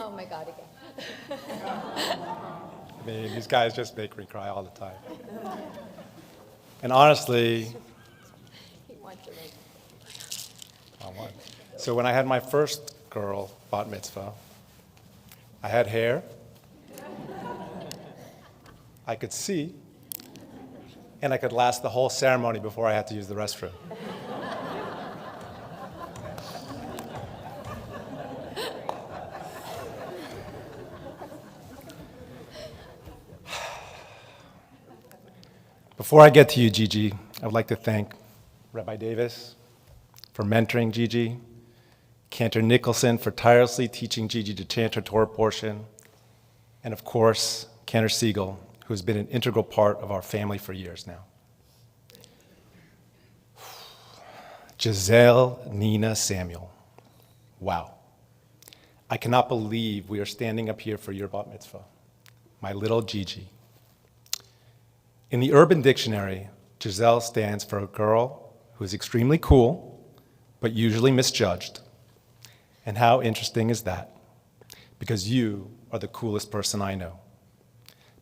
Oh my God, again. I mean, these guys just make me cry all the time. And honestly, He wants to make. so when I had my first girl, bat mitzvah, I had hair, I could see, and I could last the whole ceremony before I had to use the restroom. Before I get to you, Gigi, I would like to thank Rabbi Davis for mentoring Gigi, Cantor Nicholson for tirelessly teaching Gigi to chant her Torah portion, and of course, Cantor Siegel, who's been an integral part of our family for years now. Giselle Nina Samuel. Wow. I cannot believe we are standing up here for your bat mitzvah, my little Gigi. In the Urban Dictionary, Giselle stands for a girl who is extremely cool, but usually misjudged. And how interesting is that? Because you are the coolest person I know.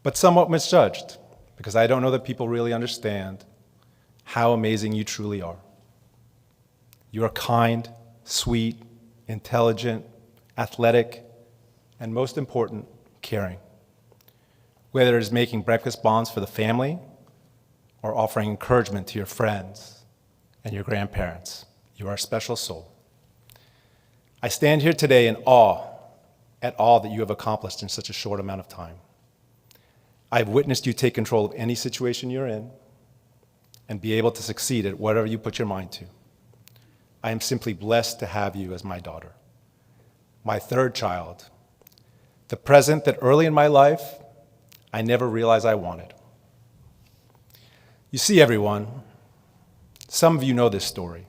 But somewhat misjudged, because I don't know that people really understand how amazing you truly are. You are kind, sweet, intelligent, athletic, and most important, caring. Whether it is making breakfast bonds for the family or offering encouragement to your friends and your grandparents, you are a special soul. I stand here today in awe at all that you have accomplished in such a short amount of time. I've witnessed you take control of any situation you're in and be able to succeed at whatever you put your mind to. I am simply blessed to have you as my daughter, my third child, the present that early in my life I never realized I wanted. You see, everyone, some of you know this story,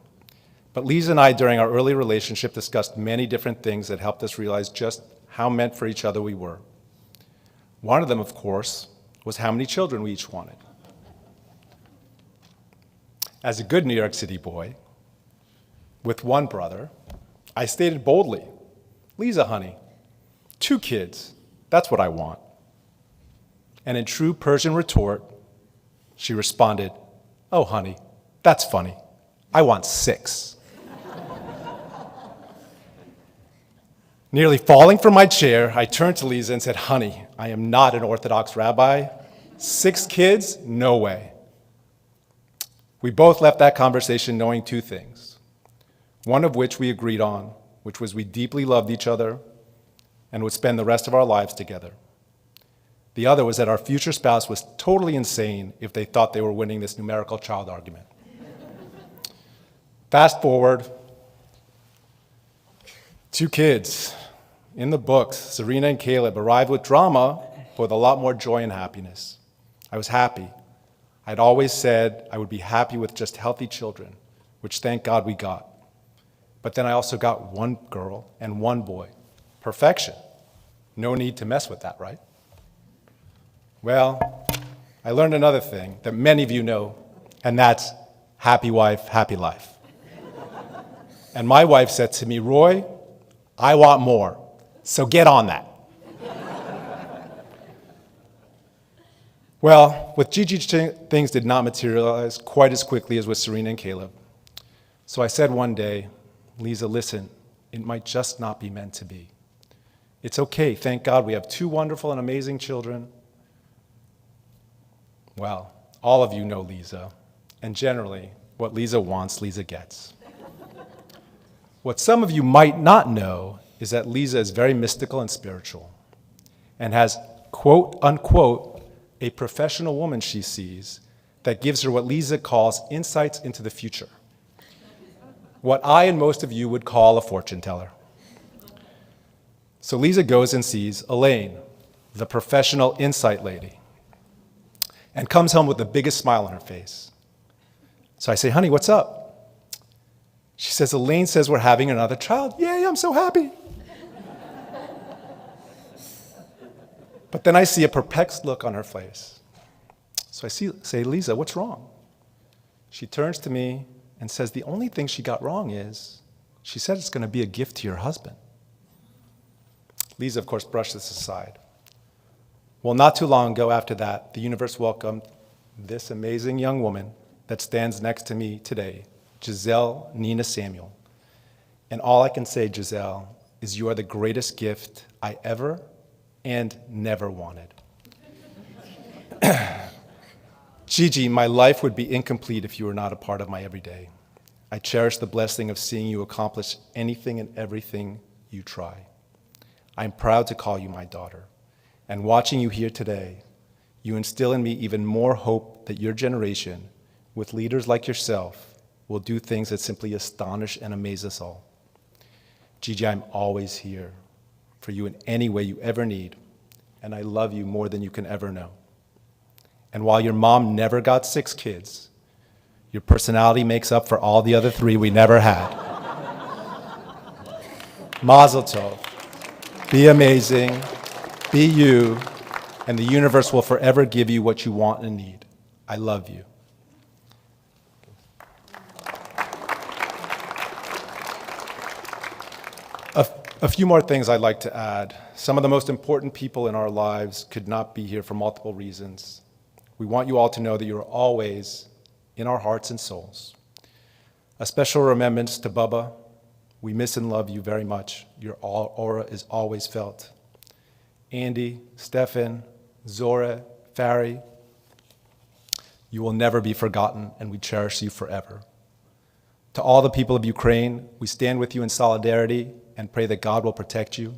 but Lisa and I, during our early relationship, discussed many different things that helped us realize just how meant for each other we were. One of them, of course, was how many children we each wanted. As a good New York City boy, with one brother, I stated boldly, Lisa, honey, 2 kids, that's what I want. And in true Persian retort, she responded, oh, honey, that's funny. I want 6. Nearly falling from my chair, I turned to Lisa and said, honey, I am not an Orthodox rabbi. 6 kids? No way. We both left that conversation knowing 2 things, one of which we agreed on, which was we deeply loved each other and would spend the rest of our lives together. The other was that our future spouse was totally insane if they thought they were winning this numerical child argument. Fast forward, 2 kids in the books, Serena and Caleb, arrived with drama, but with a lot more joy and happiness. I was happy. I'd always said I would be happy with just healthy children, which thank God we got. But then I also got 1 girl and 1 boy. Perfection. No need to mess with that, right? Well, I learned another thing that many of you know, and that's happy wife, happy life. And my wife said to me, Roy, I want more, so get on that. Well, with Gigi, things did not materialize quite as quickly as with Serena and Caleb. So I said one day, Lisa, listen, it might just not be meant to be. It's okay, thank God we have 2 wonderful and amazing children. Well, all of you know Lisa, and generally, what Lisa wants, Lisa gets. What some of you might not know is that Lisa is very mystical and spiritual, and has, quote unquote, a professional woman she sees that gives her what Lisa calls insights into the future. What I and most of you would call a fortune teller. So Lisa goes and sees Elaine, the professional insight lady, and comes home with the biggest smile on her face. So I say, honey, what's up? She says, Elaine says we're having another child. Yay, I'm so happy. But then I see a perplexed look on her face. So I say, Lisa, what's wrong? She turns to me and says, the only thing she got wrong is, she said it's going to be a gift to your husband. Lisa, of course, brushed this aside. Well, not too long ago after that, the universe welcomed this amazing young woman that stands next to me today, Giselle Nina Samuel. And all I can say, Giselle, is you are the greatest gift I ever and never wanted. Gigi, my life would be incomplete if you were not a part of my everyday. I cherish the blessing of seeing you accomplish anything and everything you try. I'm proud to call you my daughter. And watching you here today, you instill in me even more hope that your generation, with leaders like yourself, will do things that simply astonish and amaze us all. Gigi, I'm always here for you in any way you ever need, and I love you more than you can ever know. And while your mom never got 6 kids, your personality makes up for all the other 3 we never had. Mazel tov. Be amazing, be you, and the universe will forever give you what you want and need. I love you. A few more things I'd like to add. Some of the most important people in our lives could not be here for multiple reasons. We want you all to know that you are always in our hearts and souls. A special remembrance to Bubba. We miss and love you very much. Your aura is always felt. Andy, Stefan, Zora, Fari, you will never be forgotten, and we cherish you forever. To all the people of Ukraine, we stand with you in solidarity and pray that God will protect you.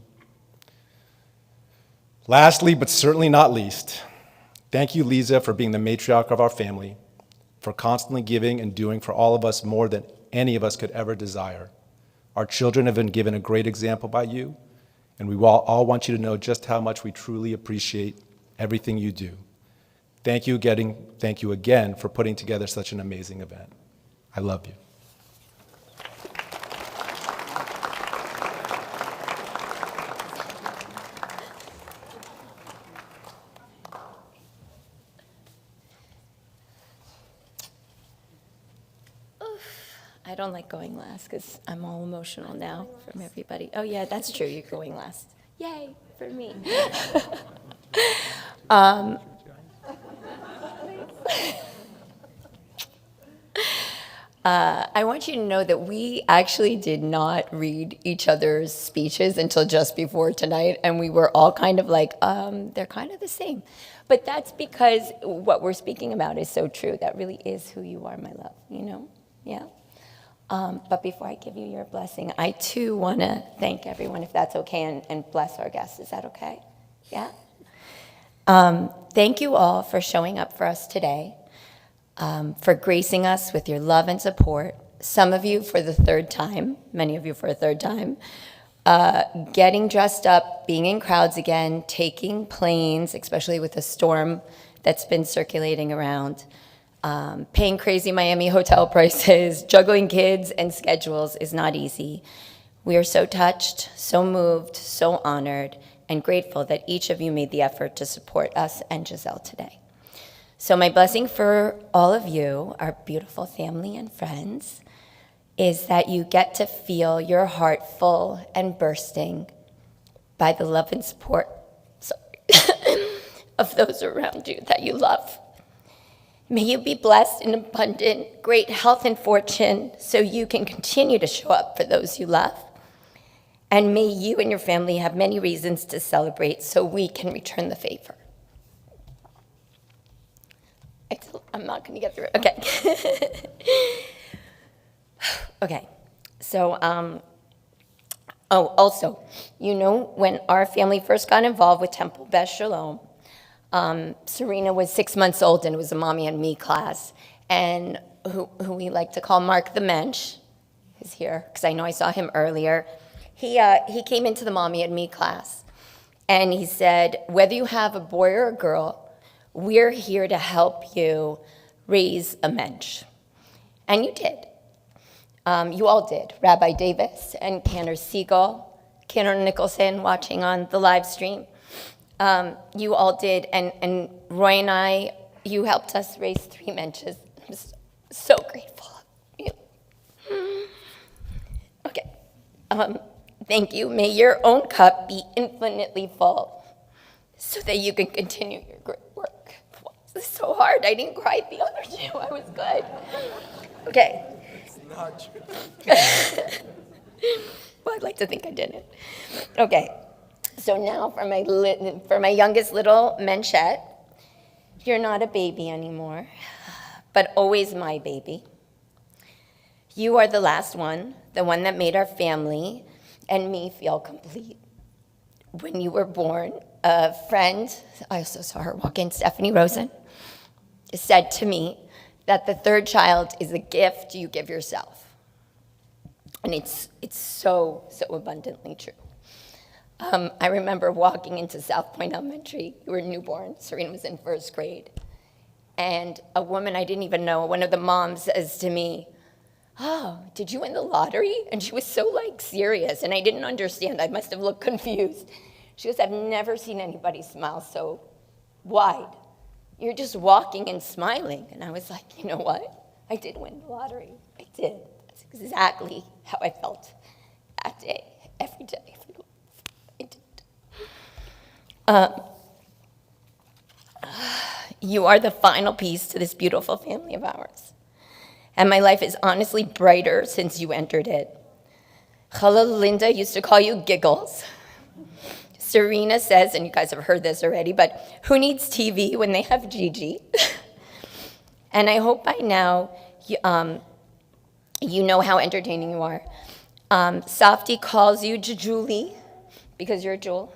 Lastly, but certainly not least, thank you, Lisa, for being the matriarch of our family, for constantly giving and doing for all of us more than any of us could ever desire. Our children have been given a great example by you, and we all want you to know just how much we truly appreciate everything you do. Thank you again for putting together such an amazing event. I love you. I don't like going last because I'm all emotional now from everybody. Oh yeah, that's true, you're going last. Yay, for me. I want you to know that we actually did not read each other's speeches until just before tonight, and we were all kind of like, they're kind of the same. But that's because what we're speaking about is so true. That really is who you are, my love, you know? Yeah? But before I give you your blessing, I too want to thank everyone, if that's okay, and bless our guests. Is that okay? Yeah? Thank you all for showing up for us today, for gracing us with your love and support. Some of you for the 3rd time, many of you for a 3rd time, getting dressed up, being in crowds again, taking planes, especially with the storm that's been circulating around. Paying crazy Miami hotel prices, juggling kids and schedules is not easy. We are so touched, so moved, so honored, and grateful that each of you made the effort to support us and Giselle today. So my blessing for all of you, our beautiful family and friends, is that you get to feel your heart full and bursting by the love and support of those around you that you love. May you be blessed in abundant, great health and fortune so you can continue to show up for those you love. And may you and your family have many reasons to celebrate so we can return the favor. I'm not going to get through it. Okay. Okay. So, also, you know, when our family first got involved with Temple Beth Shalom, Serena was 6 months old, and it was a mommy and me class. And who we like to call Mark the Mensch is here, because I know I saw him earlier. He came into the mommy and me class, and he said, whether you have a boy or a girl, we're here to help you raise a mensch. And you did. You all did. Rabbi Davis and Cantor Siegel, Cantor Nicholson watching on the live stream. You all did, and Roy and I, you helped us raise 3 mensches. I'm so grateful. Okay. Thank you. May your own cup be infinitely full so that you can continue your great work. This is so hard. I didn't cry the other two. I was good. Okay. It's not true. Well, I'd like to think I didn't. Okay. So now for my youngest little Menchette, you're not a baby anymore, but always my baby. You are the last one, the one that made our family and me feel complete. When you were born, a friend, I also saw her walk in, Stephanie Rosen, said to me that the third child is a gift you give yourself. And it's so abundantly true. I remember walking into South Point Elementary. You were newborn. Serena was in first grade. And a woman I didn't even know, one of the moms, says to me, "Oh, did you win the lottery?" And she was so serious, and I didn't understand. I must have looked confused. She goes, "I've never seen anybody smile so wide. You're just walking and smiling." And I was like, you know what? I did win the lottery. I did. That's exactly how I felt that day, every day. I did. You are the final piece to this beautiful family of ours. And my life is honestly brighter since you entered it. Chala Linda used to call you Giggles. Serena says, and you guys have heard this already, but who needs TV when they have Gigi? And I hope by now you know how entertaining you are. Safti calls you Julie because you're a jewel.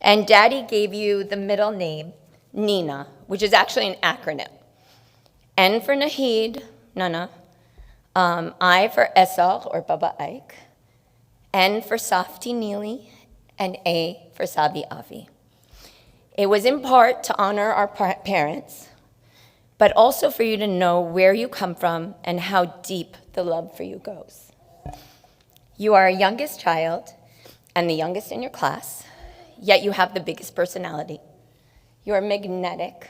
And Daddy gave you the middle name, Nina, which is actually an acronym. N for Nahid, Nana. I for Esau, or Baba Ike. N for Safti Neely, and A for Sabi Avi. It was in part to honor our parents, but also for you to know where you come from and how deep the love for you goes. You are our youngest child and the youngest in your class, yet you have the biggest personality. You are magnetic.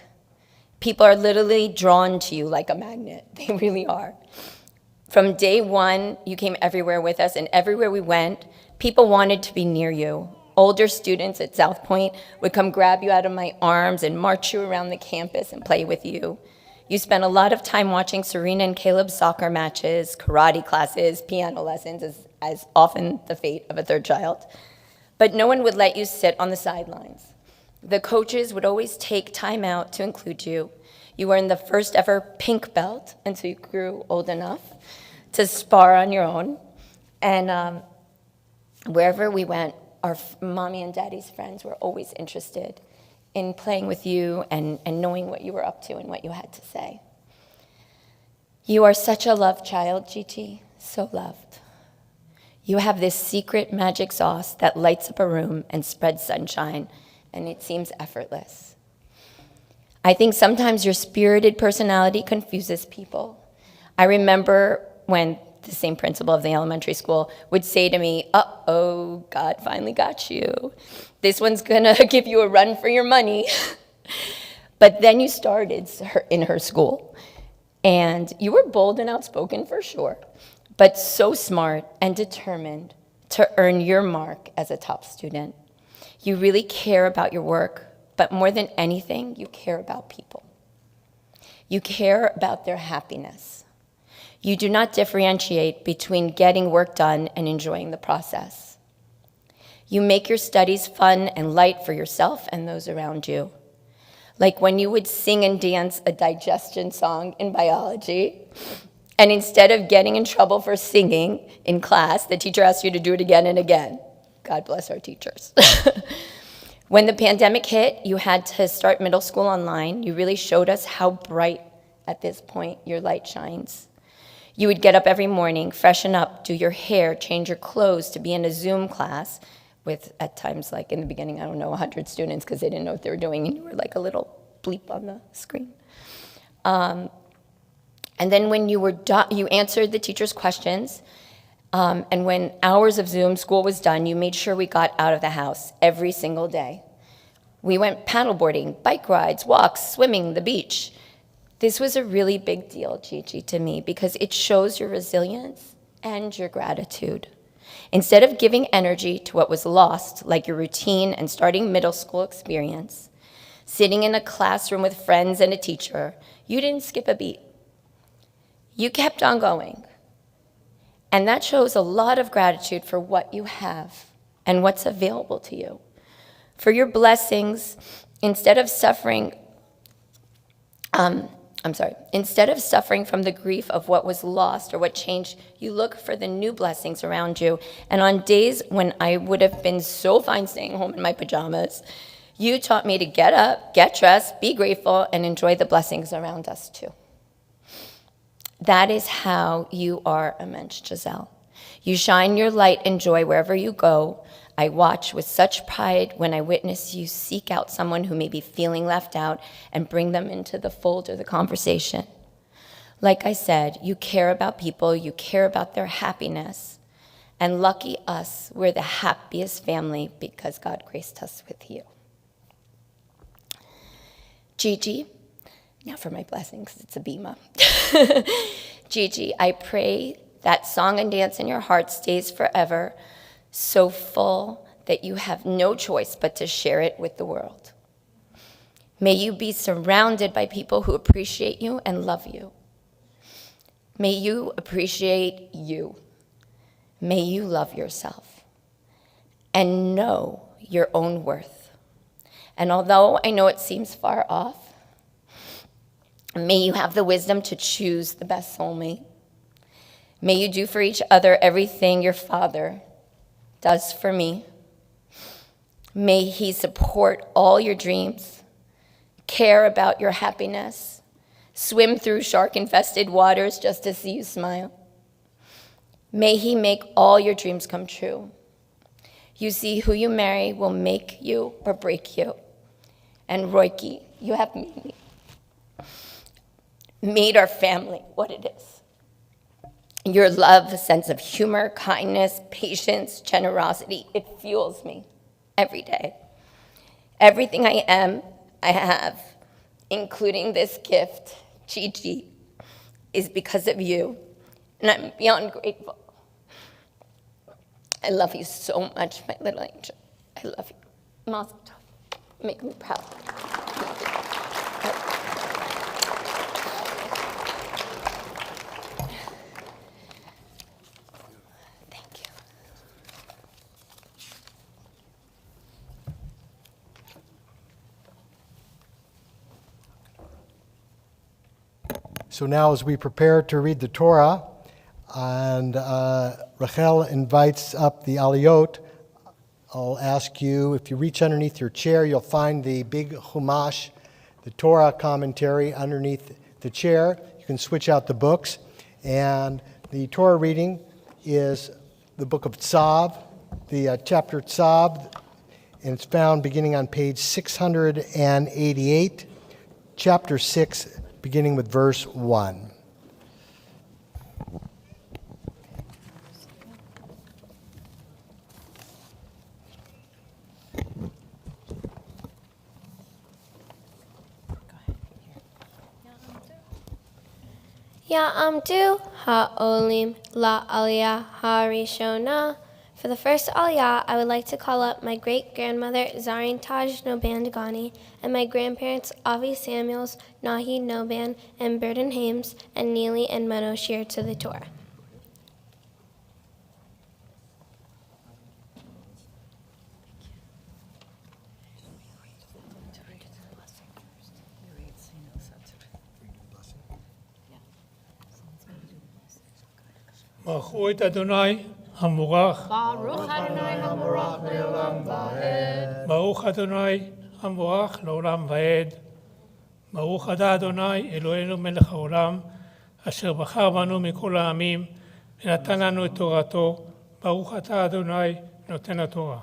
People are literally drawn to you like a magnet. They really are. From day one, you came everywhere with us, and everywhere we went, people wanted to be near you. Older students at South Point would come grab you out of my arms and march you around the campus and play with you. You spent a lot of time watching Serena and Caleb's soccer matches, karate classes, piano lessons, as often the fate of a third child. But no one would let you sit on the sidelines. The coaches would always take time out to include you. You were in the first ever pink belt until you grew old enough to spar on your own. And wherever we went, our mommy and daddy's friends were always interested in playing with you and knowing what you were up to and what you had to say. You are such a loved child, Gigi, so loved. You have this secret magic sauce that lights up a room and spreads sunshine, and it seems effortless. I think sometimes your spirited personality confuses people. I remember when the same principal of the elementary school would say to me, "Uh-oh, God finally got you. This one's gonna give you a run for your money." But then you started in her school, and you were bold and outspoken for sure, but so smart and determined to earn your mark as a top student. You really care about your work, but more than anything, you care about people. You care about their happiness. You do not differentiate between getting work done and enjoying the process. You make your studies fun and light for yourself and those around you. Like when you would sing and dance a digestion song in biology, and instead of getting in trouble for singing in class, the teacher asked you to do it again and again. God bless our teachers. When the pandemic hit, you had to start middle school online. You really showed us how bright at this point your light shines. You would get up every morning, freshen up, do your hair, change your clothes to be in a Zoom class with, at times, like in the beginning, 100 students because they didn't know what they were doing, and you were like a little bleep on the screen. And then when you were done, you answered the teacher's questions, and when hours of Zoom school was done, you made sure we got out of the house every single day. We went paddleboarding, bike rides, walks, swimming, the beach. This was a really big deal, Gigi, to me, because it shows your resilience and your gratitude. Instead of giving energy to what was lost, like your routine and starting middle school experience, sitting in a classroom with friends and a teacher, you didn't skip a beat. You kept on going. And that shows a lot of gratitude for what you have and what's available to you. For your blessings, instead of suffering from the grief of what was lost or what changed, you look for the new blessings around you. And on days when I would have been so fine staying home in my pajamas, you taught me to get up, get dressed, be grateful, and enjoy the blessings around us too. That is how you are a mensch, Giselle. You shine your light and joy wherever you go. I watch with such pride when I witness you seek out someone who may be feeling left out and bring them into the fold or the conversation. Like I said, you care about people, you care about their happiness. And lucky us, we're the happiest family because God graced us with you. Gigi, now for my blessings, it's a bima. Gigi, I pray that song and dance in your heart stays forever, so full that you have no choice but to share it with the world. May you be surrounded by people who appreciate you and love you. May you appreciate you. May you love yourself and know your own worth. And although I know it seems far off, may you have the wisdom to choose the best soulmate. May you do for each other everything your father does for me. May he support all your dreams, care about your happiness, swim through shark-infested waters just to see you smile. May he make all your dreams come true. You see, who you marry will make you or break you. And Roiki, you have made our family what it is. Your love, a sense of humor, kindness, patience, generosity, it fuels me every day. Everything I am, I have, including this gift, Gigi, is because of you, and I'm beyond grateful. I love you so much, my little angel. I love you. Mazinka, make me proud. So now as we prepare to read the Torah, and Rachel invites up the Aliyot, I'll ask you, if you reach underneath your chair, you'll find the big Chumash, the Torah commentary underneath the chair. You can switch out the books. And the Torah reading is the book of Tzav, the chapter Tzav, and it's found beginning on page 688, chapter 6, beginning with verse 1. Ya'amdu ha'olim la'aliyah ha'rishona. For the first aliyah, I would like to call up my great-grandmother Zarin Taj Noban Dagani and my grandparents Avi Samuels, Nahi Noban, and Burden Hames, and Neely and Mano Shir to the Torah. ברכו את אדוני המבורך. Baruch Adonai HaMorach Le'olam Va'ed. ברוך אדוני המבורך לעולם ועד. ברוך אתה אדוני אלוהינו מלך העולם, אשר בחר בנו מכל העמים ונתן לנו את תורתו. ברוך אתה אדוני נותן התורה.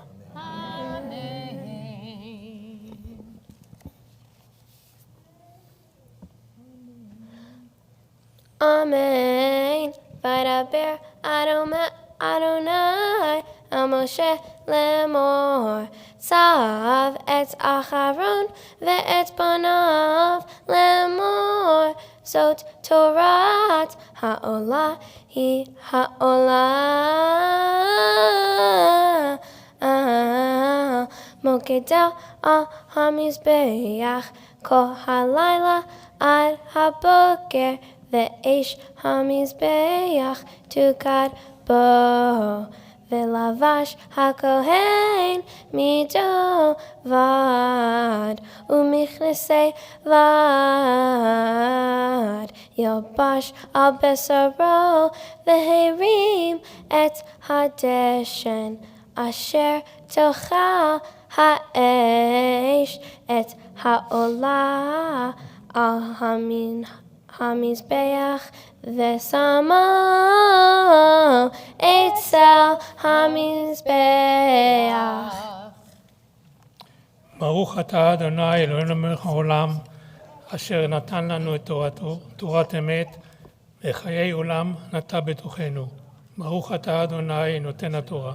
Amen. Vaydaber Adonai el Moshe lemor. Tzav et Acharon ve'et banav lemor. Zot Torat Ha'olah Hi Ha'olah Mokedel Al HaMizbeach Kol HaLayla Ad HaBoker Ve'esh HaMizbeach Tukad Bo Velavash HaKohen Mido Vad Umichnesei Vad Yobash Al Besaro Veherim Et Hadeshen Asher Tochal Ha'esh Et Ha'olah Al HaMizbeach Vesamo Etzel HaMizbeach. ברוך אתה אדוני אלוהינו מלך העולם, אשר נתן לנו את תורתו, תורת אמת, וחיי עולם נטע בתוכנו. ברוך אתה אדוני נותן התורה.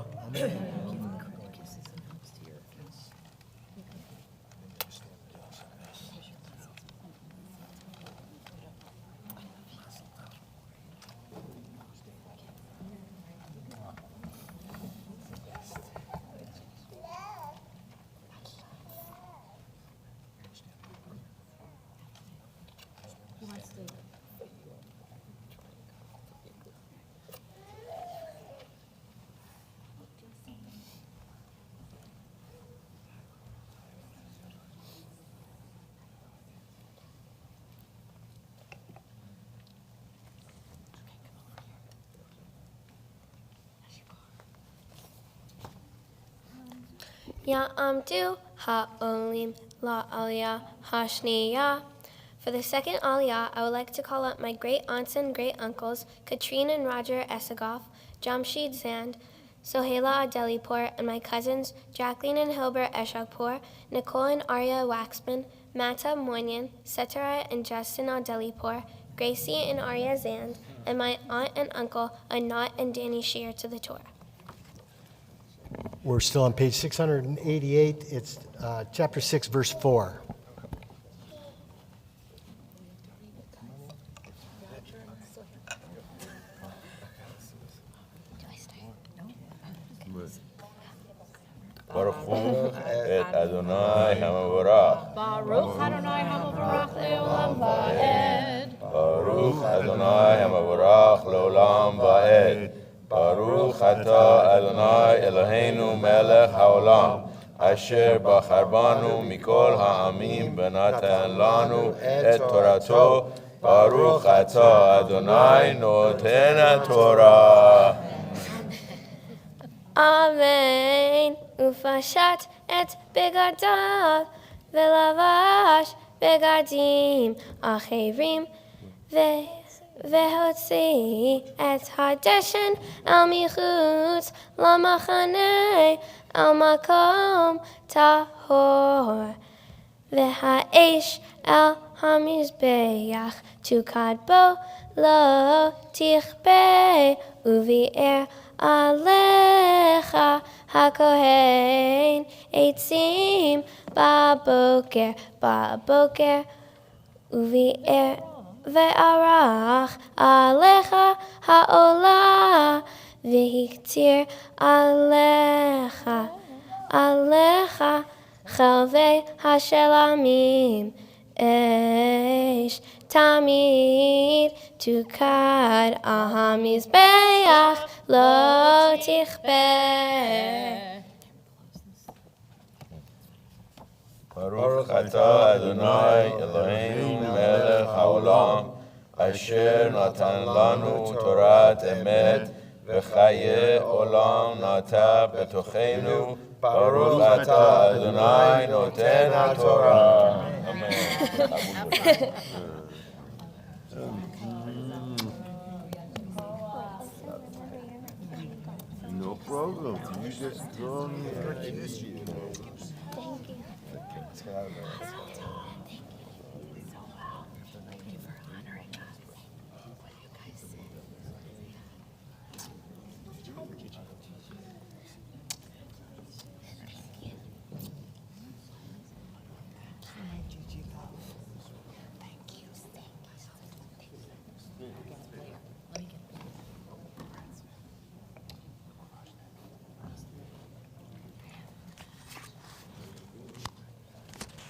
Ya'amdu ha'olim la'aliyah ha'shniyah. For the second aliyah, I would like to call up my great aunts and great uncles, Katrine and Roger Esagoff, Jamshid Zand, Sohela Adelipur, and my cousins, Jacqueline and Hilbert Eshagpur, Nicole and Arya Waxman, Mata Moynihan, Setara and Justin Adelipur, Gracie and Arya Zand, and my aunt and uncle, Anat and Danny Shear to the Torah. We're still on page 688. It's chapter 6, verse 4. Baruch et Adonai HaMavorach. Baruch Adonai HaMavorach le'olam va'ed. Baruch Adonai HaMavorach le'olam va'ed. Baruch atah Adonai Eloheinu melech haolam, asher bachar banu mikol ha'amim v'natan lanu et torato. Baruch atah Adonai noten haTorah. Amen. Ufashat et begadav velavash begadim acherim vehotzi et hadeshen al michutz lamachane al makom tahor v'ha'esh al hamizbeach tukad bo lo tichbe uvi'er Alecha HaKohen Eitzim Baboker Uvi'er Ve'arach Alecha Ha'olah V'hiktir Alecha Chalvei HaShelamim Eish Tamid Tukad Al HaMizbeach Lo Tichbe. Baruch atah Adonai Eloheinu melech haolam, asher natan lanu torat emet, v'chaye olam nata betochenu. Baruch atah Adonai noten haTorah. Amen. No problem. You just go on here.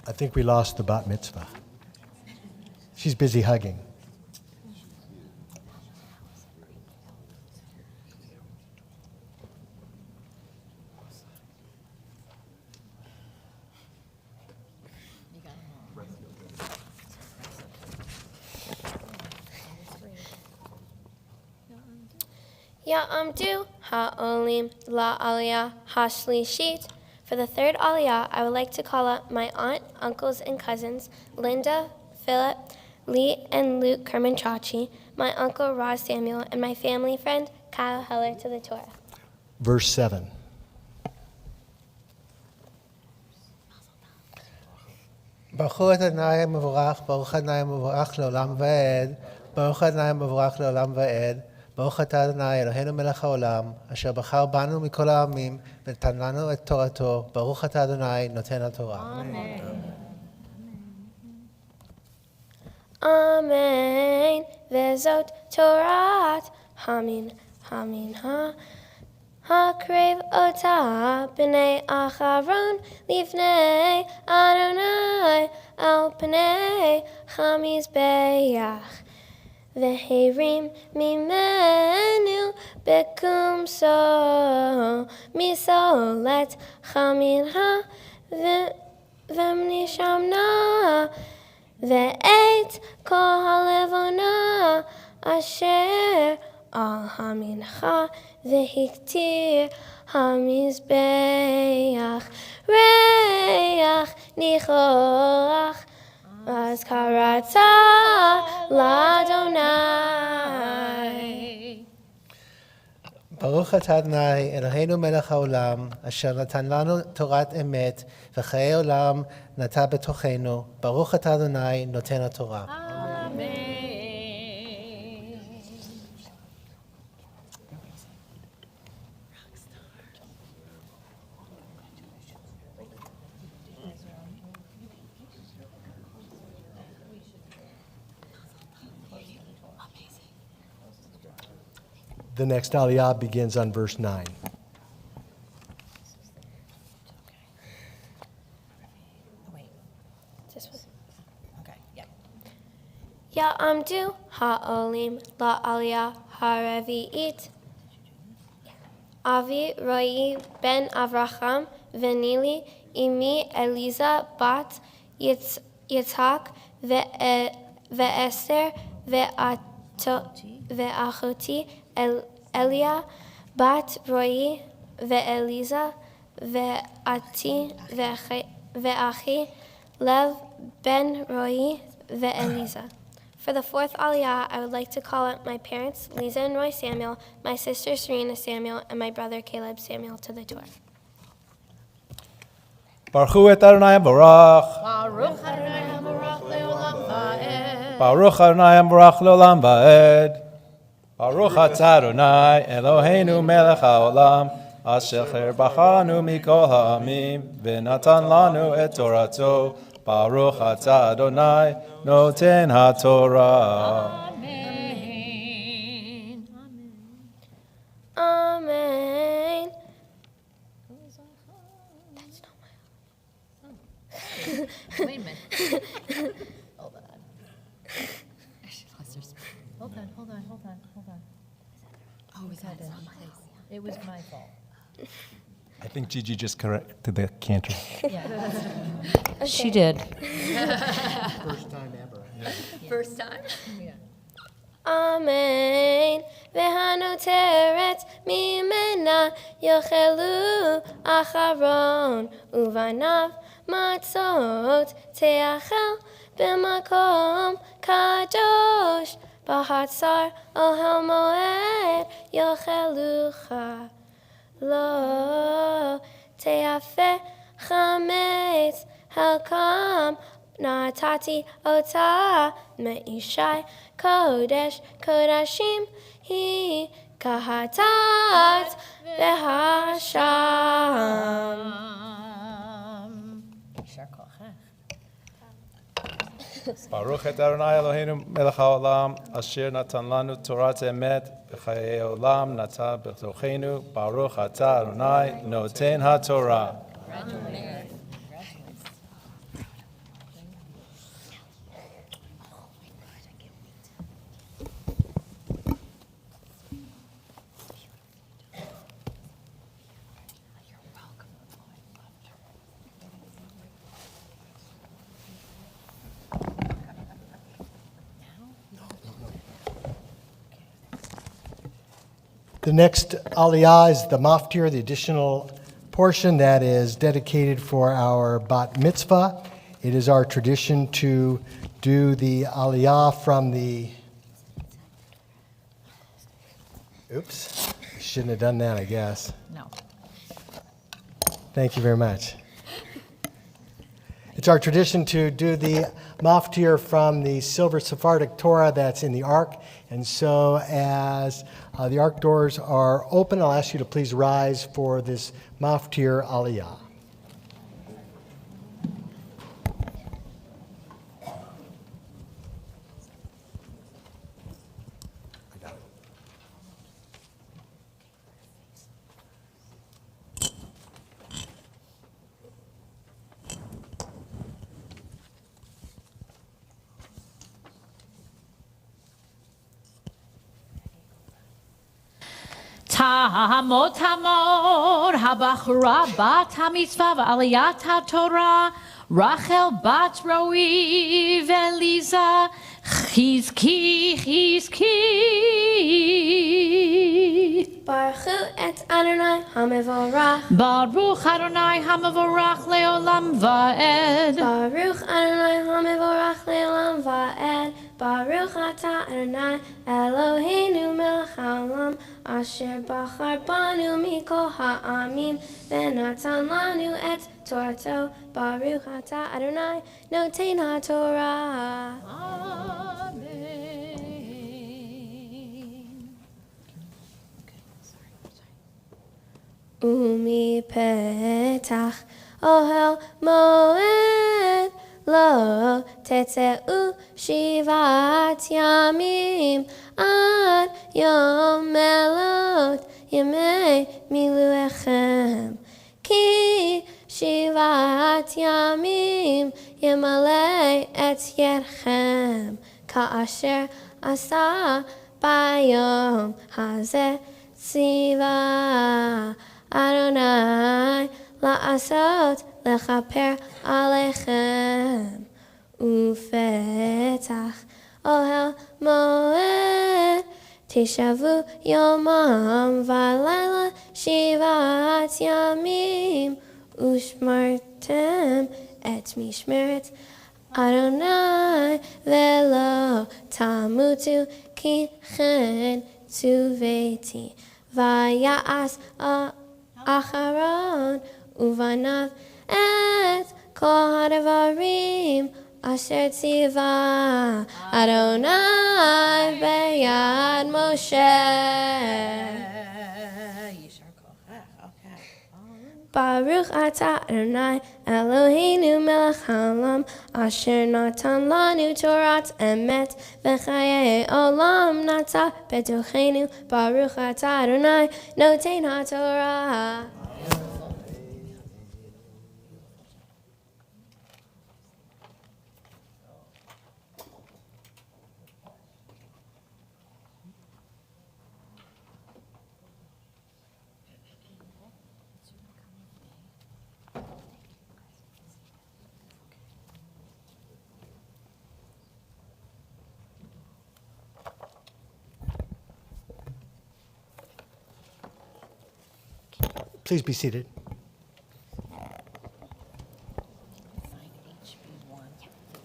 I think we lost the bat mitzvah. She's busy hugging. Ya'amdu ha'olim la'aliyah ha'shlishit. For the third aliyah, I would like to call up my aunt, uncles, and cousins, Linda, Philip, Lee, and Luke Kermanchachi, my uncle Roz Samuel, and my family friend Kyle Heller to the Torah. Verse 7. ברכו את אדוני המבורך, ברוך אדוני המבורך לעולם ועד, ברוך אדוני המבורך לעולם ועד, ברוך אתה אדוני אלוהינו מלך העולם, אשר בחר בנו מכל העמים, ונתן לנו את תורתו, ברוך אתה אדוני נותן התורה. Amen. Vezot Torat. Hamin. Hamin. Ha. Hakrev ota b'nei Acharon lifnei Adonai al p'nei Chamizbeach. Veherim mimenu bekumso misolet Chaminha v'mnishamna. Ve'et kol halevona asher al hamincha vehiktir hamizbeach reach nichoach az karata ladonai. ברוך אתה אדוני אלוהינו מלך העולם, אשר נתן לנו תורת אמת, וחיי עולם נטע בתוכנו, ברוך אתה אדוני נותן התורה. The next aliyah begins on verse 9. Ya'amdu ha'olim la'aliyah ha'revi'it. Avi Roi ben Avraham v'nili imi Eliza bat Yitzhak ve'Esther ve'achoti Elia bat Roi ve'Eliza ve'ati ve'achi Lev ben Roi ve'Eliza. For the fourth aliyah, I would like to call up my parents, Lisa and Roy Samuel, my sister Serena Samuel, and my brother Caleb Samuel to the Torah. Baruch et Adonai Barach. Baruch Adonai HaBarach Le'olam Va'ed. Baruch Adonai Barach Le'olam Va'ed. Baruch atah Adonai Eloheinu melech haolam, asher bachanu mikol ha'amim, v'natan lanu et torato. Baruch atah Adonai noten haTorah. Amen. Amen. That's not my Wait a minute. Hold on. She lost her spot. Hold on. Oh, is that it? It was my fault. I think Gigi just corrected the cantor. Yeah. She did. First time ever. First time? Yeah. Amen. Vehanoteret mimena yochelu acharon uvanav matzot teachel b'makom kadosh b'hatzar ohel moed yochelucha lo teafe chametz helkam natati ota meishai kodesh kodashim hi kahatat v'hasham. Baruch et Adonai Eloheinu melech haolam, asher natan lanu torat emet, v'chayei olam nata b'tochenu. Baruch atah Adonai noten haTorah. The next aliyah is the maftir, the additional portion that is dedicated for our bat mitzvah. It is our tradition to do the aliyah from the... Oops, shouldn't have done that, I guess. No. Thank you very much. It's our tradition to do the maftir from the silver Sephardic Torah that's in the ark. And so as the ark doors are open, I'll ask you to please rise for this maftir aliyah. Tahamot Hamor, Habachura Bat HaMitzvah, Aliyat HaTorah, Rachel Bat Roi, Veliza, Chizki. Baruch et Adonai HaMevorach. Baruch Adonai HaMevorach Leolam Va'ed. Baruch Adonai HaMevorach Leolam Va'ed. Baruch Ata Adonai Eloheinu melech haolam asher bachar banu mikol ha'amim v'natan lanu et Torato. Baruch Ata Adonai noten ha'Torah. Umi petach ohel moed lo tetzeu shivat yamim ad yom melot yemei miluechem ki shivat yamim yemalei et yerchem ka'asher asa bayom hazeh tziva Adonai la'asot lechaper alechem ufetach ohel moed tishavu yomam v'layla shivat yamim ushmartem et mishmeret Adonai velo tamutu ki chen tuveti vayas Acharon uvanav et kol hadavarim asher tziva Adonai beyad Moshe. Baruch atah Adonai Eloheinu melech haolam asher natan lanu Torat emet v'chayei olam nata betochenu. Baruch atah Adonai noten ha'Torah. Please be seated. Find HB1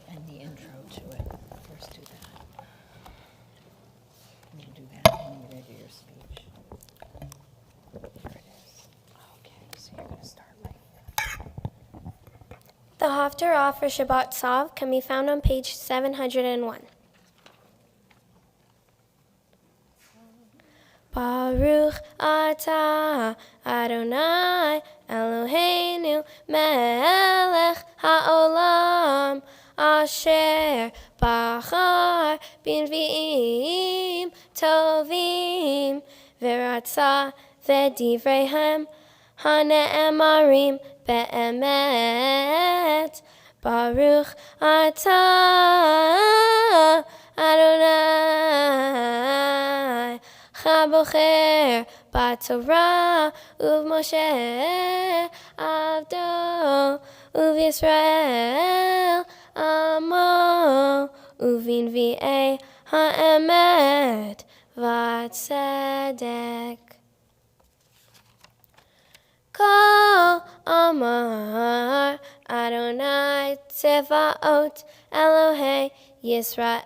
and the intro to it. First do that. You do that when you're ready to do your speech. Here it is. Okay, so you're going to start right here. The Haftarah for Shabbat Tzav can be found on page 701. Baruch atah Adonai Eloheinu melech haolam asher bachar b'nvi'im tovim v'ratza v'divreihem hane'emarim be'emet. Baruch atah Adonai Chabocher b'Torah u'Moshe avdo u'Yisrael amo u'v'nvi'ei ha'emet v'tzedek. Ko Amar Adonai Tzevaot Elohei Yisrael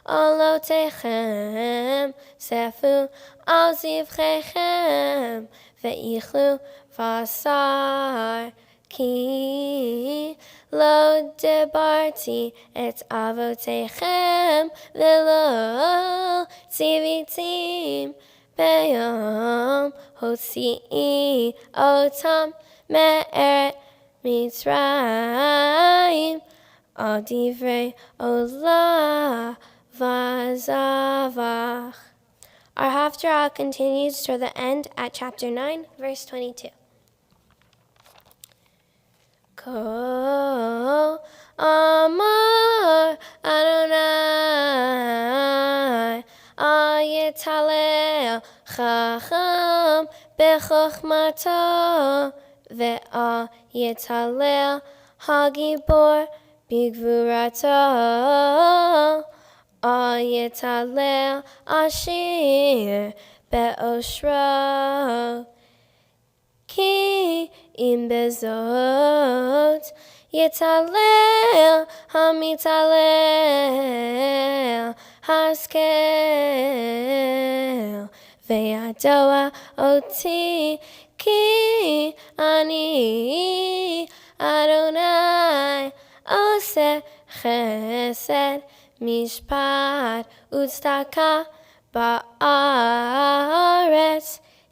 Olotechem Sefu Al Zivchechem Ve'ichlu Vasar Ki Lo Debarti Et Avotechem Velo Tzivitim Beyom Hotzi'i Otam Me'eret Mitzrayim Al Divrei Olah Vazavach. Our Haftarah continues to the end at chapter 9, verse 22. Ko Amar Adonai Ayetalel Chacham Bechachmato Ve'ayetalel Hagibor Bigvurato Ayetalel Ashir Be'oshro Ki Im Bezot Yetalel Hamitalel Haskel Ve'adoa Oti Ki Ani Adonai Oseh Chesed Mishpat Utzedakah Ba'aretz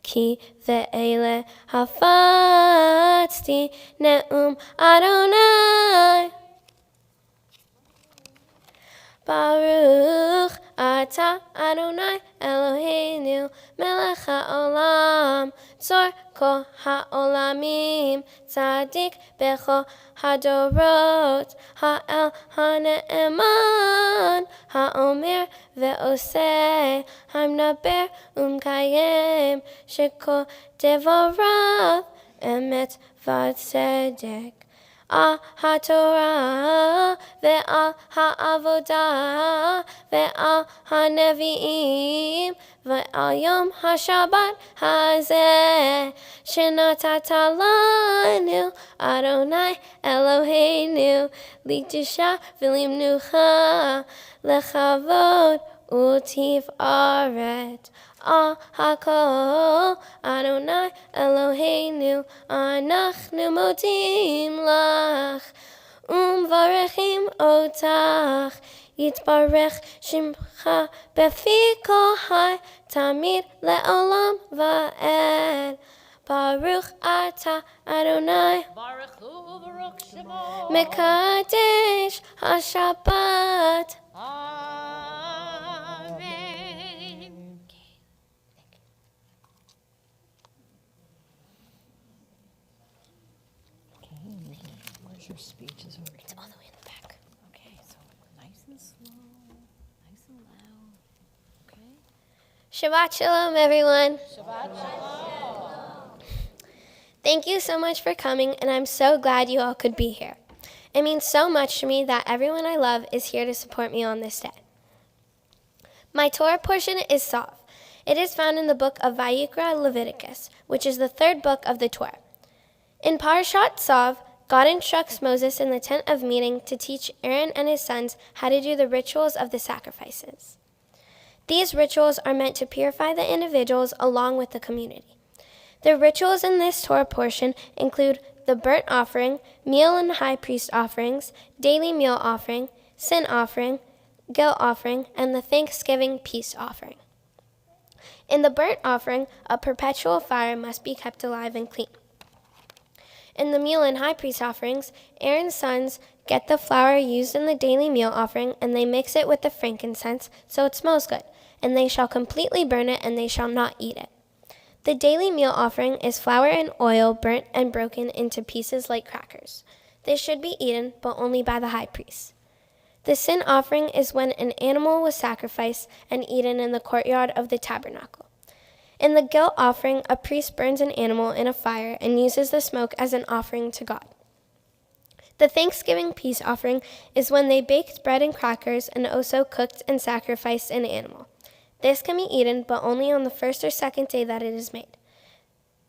Ki ve'ele hafatzti ne'um Adonai Baruch Ata Adonai Eloheinu Melech HaOlam Tzor Kol HaOlamim Tzadik Bechol Hadorot Ha'el HaNe'eman HaOmer Ve'oseh HaMnaber Umkayem Shekol Devorav Emet V'Tzedek Al HaTorah Ve'al HaAvodah Ve'al HaNevi'im Ve'al Yom HaShabbat Hazeh Shenatata lanu Adonai Eloheinu L'Kdusha V'Limnucha Lechavod U'Tif'aret Al HaKol Adonai Eloheinu Anachnu modim lach Umvarechim otach Yitbarech Shimcha Befi Kol Hai Tamid Le'olam Va'ed Baruch Ata Adonai Baruch Hu Baruch Shemo. Mekadesh HaShabbat. Amen. Where's your speeches? It's all the way in the back. Okay, so nice and slow, nice and loud. Okay. Shabbat Shalom, everyone. Shabbat Shalom. Thank you so much for coming, and I'm so glad you all could be here. It means so much to me that everyone I love is here to support me on this day. My Torah portion is Tzav. It is found in the book of Vayikra Leviticus, which is the third book of the Torah. In Parashat Tzav, God instructs Moses in the tent of meeting to teach Aaron and his sons how to do the rituals of the sacrifices. These rituals are meant to purify the individuals along with the community. The rituals in this Torah portion include the burnt offering, meal and high priest offerings, daily meal offering, sin offering, guilt offering, and the Thanksgiving peace offering. In the burnt offering, a perpetual fire must be kept alive and clean. In the meal and high priest offerings, Aaron's sons get the flour used in the daily meal offering, and they mix it with the frankincense so it smells good, and they shall completely burn it, and they shall not eat it. The daily meal offering is flour and oil burnt and broken into pieces like crackers. They should be eaten, but only by the high priest. The sin offering is when an animal was sacrificed and eaten in the courtyard of the tabernacle. In the guilt offering, a priest burns an animal in a fire and uses the smoke as an offering to God. The Thanksgiving peace offering is when they baked bread and crackers and also cooked and sacrificed an animal. This can be eaten, but only on the first or second day that it is made.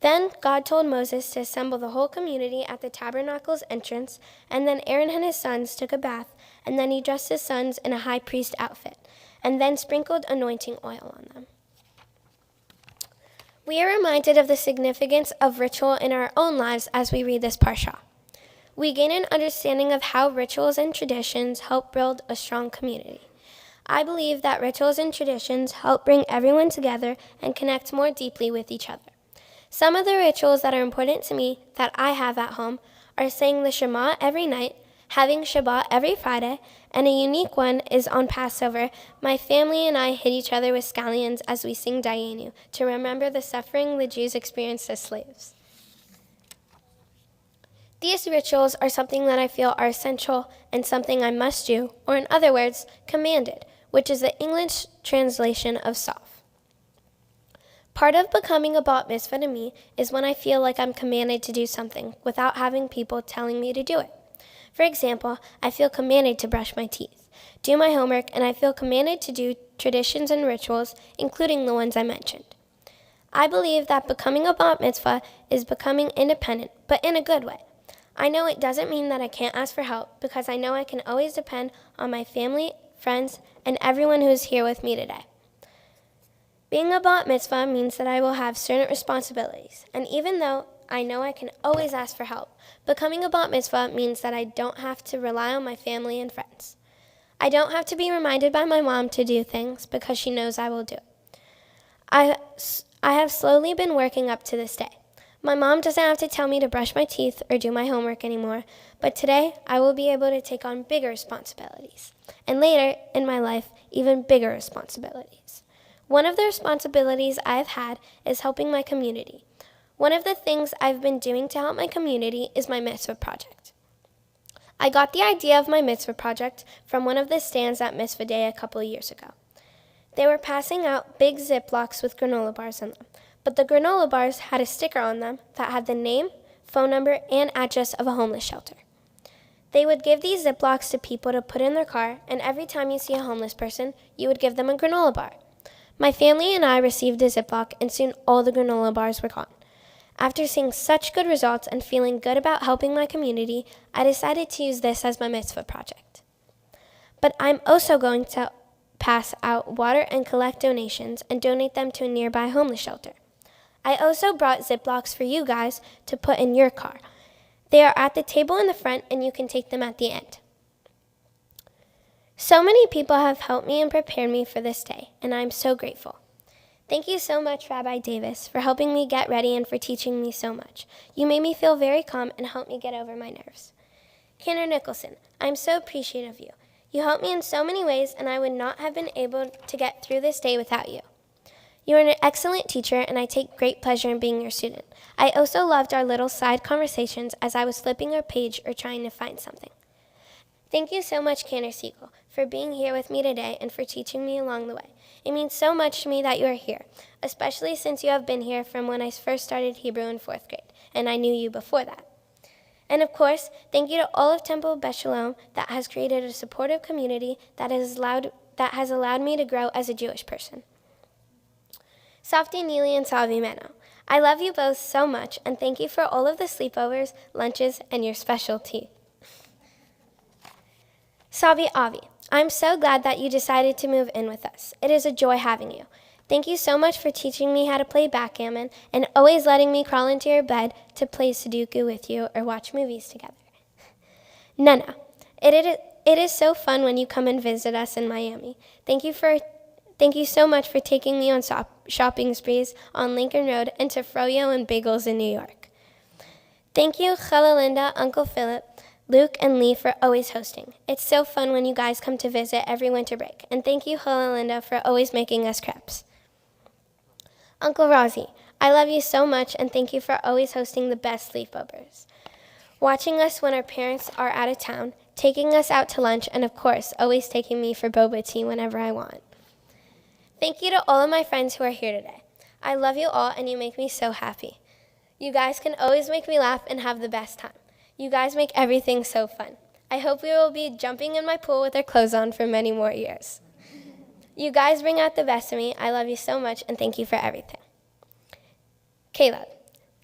Then God told Moses to assemble the whole community at the tabernacle's entrance, and then Aaron and his sons took a bath, and then he dressed his sons in a high priest outfit, and then sprinkled anointing oil on them. We are reminded of the significance of ritual in our own lives as we read this parsha. We gain an understanding of how rituals and traditions help build a strong community. I believe that rituals and traditions help bring everyone together and connect more deeply with each other. Some of the rituals that are important to me that I have at home are saying the Shema every night, having Shabbat every Friday, and a unique one is on Passover. My family and I hit each other with scallions as we sing Dayenu to remember the suffering the Jews experienced as slaves. These rituals are something that I feel are essential and something I must do, or in other words, commanded, which is the English translation of Sov. Part of becoming a bat mitzvah to me is when I feel like I'm commanded to do something without having people telling me to do it. For example, I feel commanded to brush my teeth, do my homework, and I feel commanded to do traditions and rituals, including the ones I mentioned. I believe that becoming a bat mitzvah is becoming independent, but in a good way. I know it doesn't mean that I can't ask for help, because I know I can always depend on my family, friends, and everyone who is here with me today. Being a bat mitzvah means that I will have certain responsibilities, and even though I know I can always ask for help, becoming a bat mitzvah means that I don't have to rely on my family and friends. I don't have to be reminded by my mom to do things because she knows I will do it. I have slowly been working up to this day. My mom doesn't have to tell me to brush my teeth or do my homework anymore, but today I will be able to take on bigger responsibilities, and later in my life, even bigger responsibilities. One of the responsibilities I've had is helping my community. One of the things I've been doing to help my community is my Mitzvah project. I got the idea of my Mitzvah project from one of the stands at Mitzvah Day a couple of years ago. They were passing out big Ziplocs with granola bars in them, but the granola bars had a sticker on them that had the name, phone number, and address of a homeless shelter. They would give these Ziplocs to people to put in their car, and every time you see a homeless person, you would give them a granola bar. My family and I received a Ziploc, and soon all the granola bars were gone. After seeing such good results and feeling good about helping my community, I decided to use this as my Mitzvah project. But I'm also going to pass out water and collect donations and donate them to a nearby homeless shelter. I also brought Ziplocs for you guys to put in your car. They are at the table in the front, and you can take them at the end. So many people have helped me and prepared me for this day, and I'm so grateful. Thank you so much, Rabbi Davis, for helping me get ready and for teaching me so much. You made me feel very calm and helped me get over my nerves. Cantor Nicholson, I'm so appreciative of you. You helped me in so many ways, and I would not have been able to get through this day without you. You are an excellent teacher, and I take great pleasure in being your student. I also loved our little side conversations as I was flipping a page or trying to find something. Thank you so much, Cantor Siegel, for being here with me today and for teaching me along the way. It means so much to me that you are here, especially since you have been here from when I first started Hebrew in 4th grade, and I knew you before that. And of course, thank you to all of Temple Beth Shalom that has created a supportive community that has allowed me to grow as a Jewish person. Safti Neely and Savi Meno, I love you both so much, and thank you for all of the sleepovers, lunches, and your special tea. Savi Avi, I'm so glad that you decided to move in with us. It is a joy having you. Thank you so much for teaching me how to play backgammon and always letting me crawl into your bed to play Sudoku with you or watch movies together. Nana, it is so fun when you come and visit us in Miami. Thank you so much for taking me on shopping sprees on Lincoln Road and to Froyo and Bagels in New York. Thank you, Chala Linda, Uncle Philip, Luke, and Lee for always hosting. It's so fun when you guys come to visit every winter break. And thank you, Chala Linda, for always making us crepes. Uncle Rosie, I love you so much, and thank you for always hosting the best sleepovers. Watching us when our parents are out of town, taking us out to lunch, and of course, always taking me for boba tea whenever I want. Thank you to all of my friends who are here today. I love you all, and you make me so happy. You guys can always make me laugh and have the best time. You guys make everything so fun. I hope we will be jumping in my pool with our clothes on for many more years. You guys bring out the best of me. I love you so much, and thank you for everything. Caleb,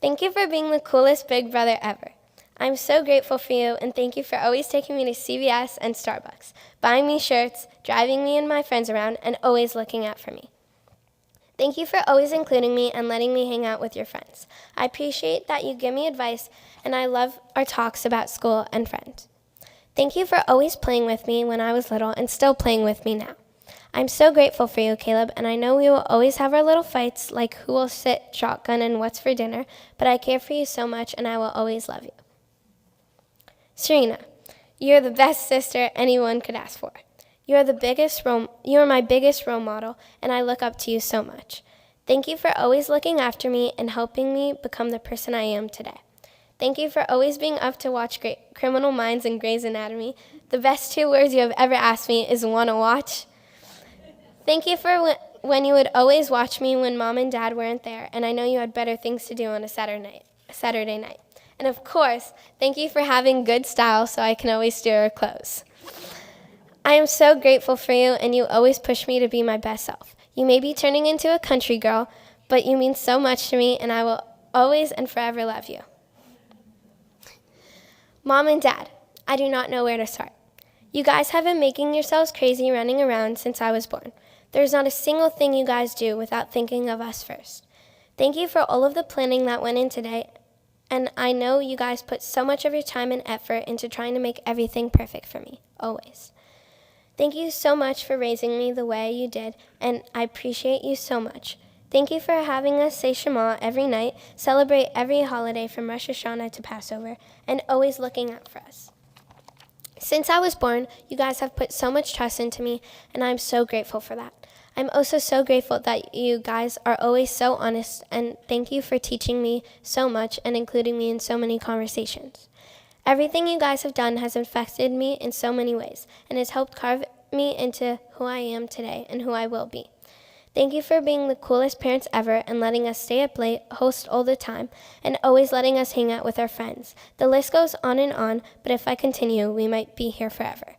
Thank you for being the coolest big brother ever. I'm so grateful for you, and thank you for always taking me to CVS and Starbucks, buying me shirts, driving me and my friends around, and always looking out for me. Thank you for always including me and letting me hang out with your friends. I appreciate that you give me advice, and I love our talks about school and friends. Thank you for always playing with me when I was little and still playing with me now. I'm so grateful for you, Caleb, and I know we will always have our little fights, like who will sit shotgun and what's for dinner, but I care for you so much, and I will always love you. Serena, you're the best sister anyone could ask for. You are my biggest role model, and I look up to you so much. Thank you for always looking after me and helping me become the person I am today. Thank you for always being up to watch Criminal Minds and Grey's Anatomy. The best 2 words you have ever asked me is "wanna watch?" Thank you for when you would always watch me when Mom and Dad weren't there, and I know you had better things to do on a Saturday night. And of course, thank you for having good style so I can always steal your clothes. I am so grateful for you, and you always push me to be my best self. You may be turning into a country girl, but you mean so much to me, and I will always and forever love you. Mom and Dad, I do not know where to start. You guys have been making yourselves crazy running around since I was born. There's not a single thing you guys do without thinking of us first. Thank you for all of the planning that went in today, and I know you guys put so much of your time and effort into trying to make everything perfect for me, always. Thank you so much for raising me the way you did, and I appreciate you so much. Thank you for having us say Shema every night, celebrate every holiday from Rosh Hashanah to Passover, and always looking out for us. Since I was born, you guys have put so much trust into me, and I'm so grateful for that. I'm also so grateful that you guys are always so honest, and thank you for teaching me so much and including me in so many conversations. Everything you guys have done has affected me in so many ways, and has helped carve me into who I am today and who I will be. Thank you for being the coolest parents ever and letting us stay up late, host all the time, and always letting us hang out with our friends. The list goes on, but if I continue, we might be here forever.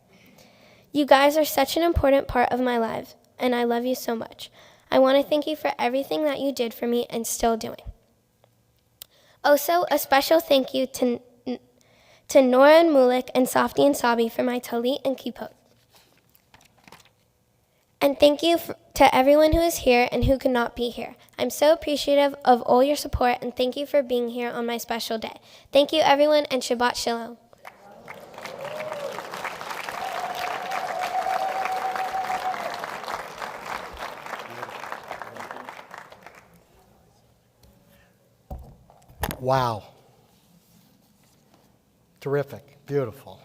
You guys are such an important part of my life, and I love you so much. I want to thank you for everything that you did for me and still doing. Also, a special thank you to Nora and Mulik and Softy and Sabi for my talit and kippot. And thank you to everyone who is here and who could not be here. I'm so appreciative of all your support, and thank you for being here on my special day. Thank you, everyone, and Shabbat Shalom. Wow. Terrific. Beautiful.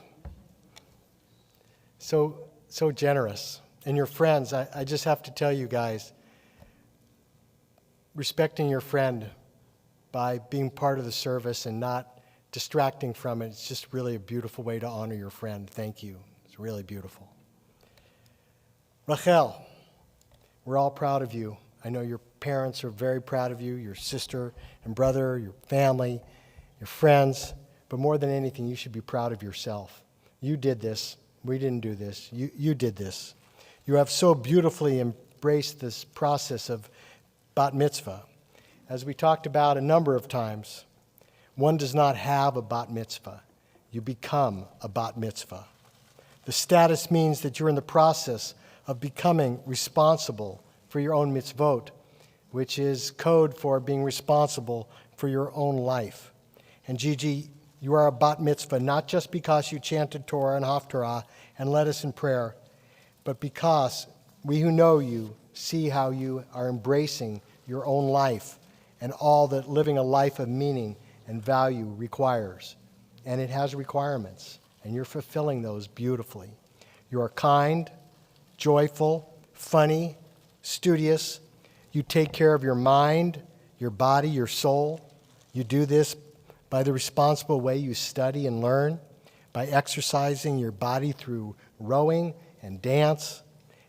So generous. And your friends, I just have to tell you guys, respecting your friend by being part of the service and not distracting from it, it's just really a beautiful way to honor your friend. Thank you. It's really beautiful. Rachel, we're all proud of you. I know your parents are very proud of you, your sister and brother, your family, your friends. But more than anything, you should be proud of yourself. You did this. We didn't do this. You did this. You have so beautifully embraced this process of bat mitzvah. As we talked about a number of times, one does not have a bat mitzvah. You become a bat mitzvah. The status means that you're in the process of becoming responsible for your own mitzvot, which is code for being responsible for your own life. And Gigi, you are a bat mitzvah not just because you chanted Torah and Haftarah and led us in prayer, but because we who know you see how you are embracing your own life and all that living a life of meaning and value requires. And it has requirements, and you're fulfilling those beautifully. You are kind, joyful, funny, studious. You take care of your mind, your body, your soul. You do this by the responsible way you study and learn, by exercising your body through rowing and dance,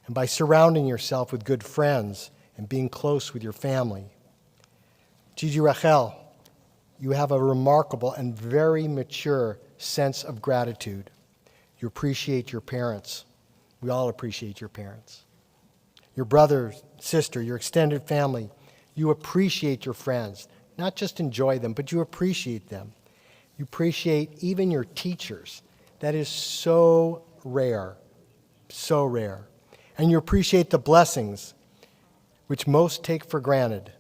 and by surrounding yourself with good friends and being close with your family. Gigi Rachel, you have a remarkable and very mature sense of gratitude. You appreciate your parents. We all appreciate your parents. Your brother, sister, your extended family. You appreciate your friends. not just enjoy them, but you appreciate them. You appreciate even your teachers. That is so rare, so rare. And you appreciate the blessings which most take for granted,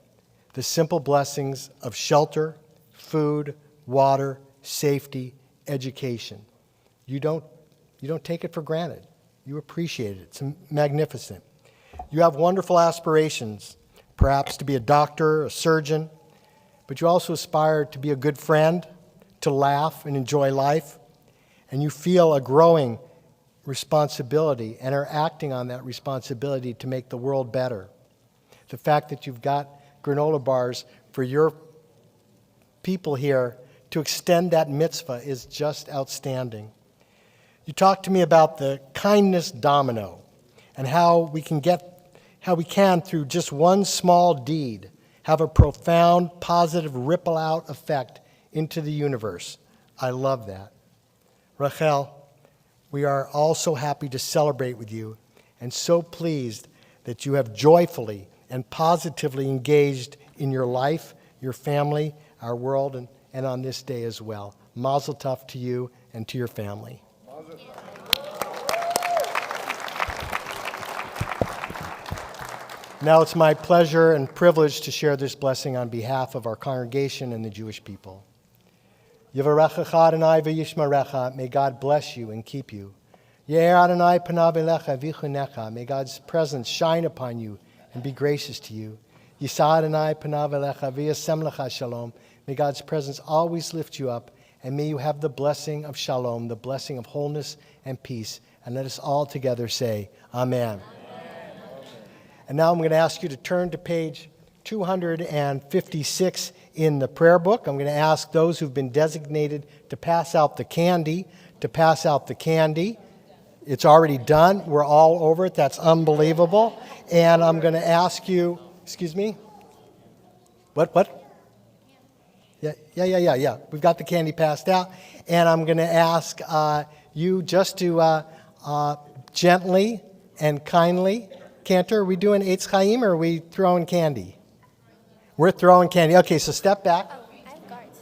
the simple blessings of shelter, food, water, safety, education. You don't take it for granted. You appreciate it. It's magnificent. You have wonderful aspirations, perhaps to be a doctor, a surgeon, but you also aspire to be a good friend, to laugh and enjoy life, and you feel a growing responsibility and are acting on that responsibility to make the world better. The fact that you've got granola bars for your people here to extend that mitzvah is just outstanding. You talked to me about the kindness domino and how we can through just one small deed have a profound positive ripple out effect into the universe. I love that. Rachel, we are all so happy to celebrate with you and so pleased that you have joyfully and positively engaged in your life, your family, our world, and on this day as well. Mazel tov to you and to your family. Now it's my pleasure and privilege to share this blessing on behalf of our congregation and the Jewish people. Yivarechecha Adonai v'yishmerecha. May God bless you and keep you. Ye'er Adonai panav elecha v'chunecha. May God's presence shine upon you and be gracious to you. Yisa Adonai panav elecha v'yasem lecha shalom. May God's presence always lift you up, and may you have the blessing of shalom, the blessing of wholeness and peace. And let us all together say, Amen. And now I'm going to ask you to turn to page 256 in the prayer book. I'm going to ask those who've been designated to pass out the candy, It's already done. We're all over it. That's unbelievable. And I'm going to ask you, excuse me? What? Yeah. We've got the candy passed out. And I'm going to ask you just to gently and kindly, Cantor, are we doing Eitz Chaim or are we throwing candy? We're throwing candy. Okay, so step back. I have guards.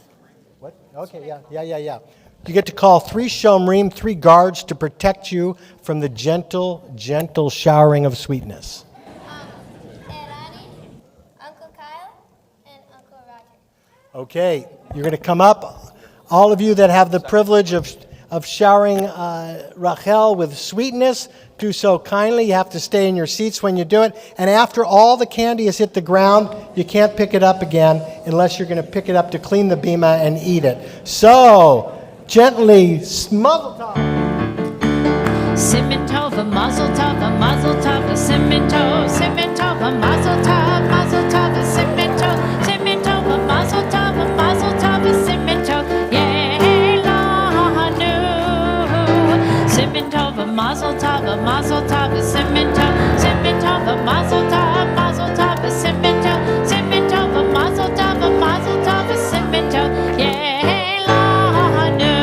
What? Okay, yeah. You get to call 3 shomrim, 3 guards to protect you from the gentle showering of sweetness. Erani, Uncle Kyle, and Uncle Roger. Okay, you're going to come up. All of you that have the privilege of showering Rachel with sweetness, do so kindly. You have to stay in your seats when you do it. And after all the candy has hit the ground, you can't pick it up again unless you're going to pick it up to clean the bima and eat it. So, gently, mazel tov. Simin tov, a mazel tov, a mazel tov, a simin tov, a mazel tov, a simin tov, a mazel tov, a simin tov, yeh lanu. Simin tov, a mazel tov, a simin tov, a mazel tov, a simin tov, a mazel tov, a simin tov, yeh lanu.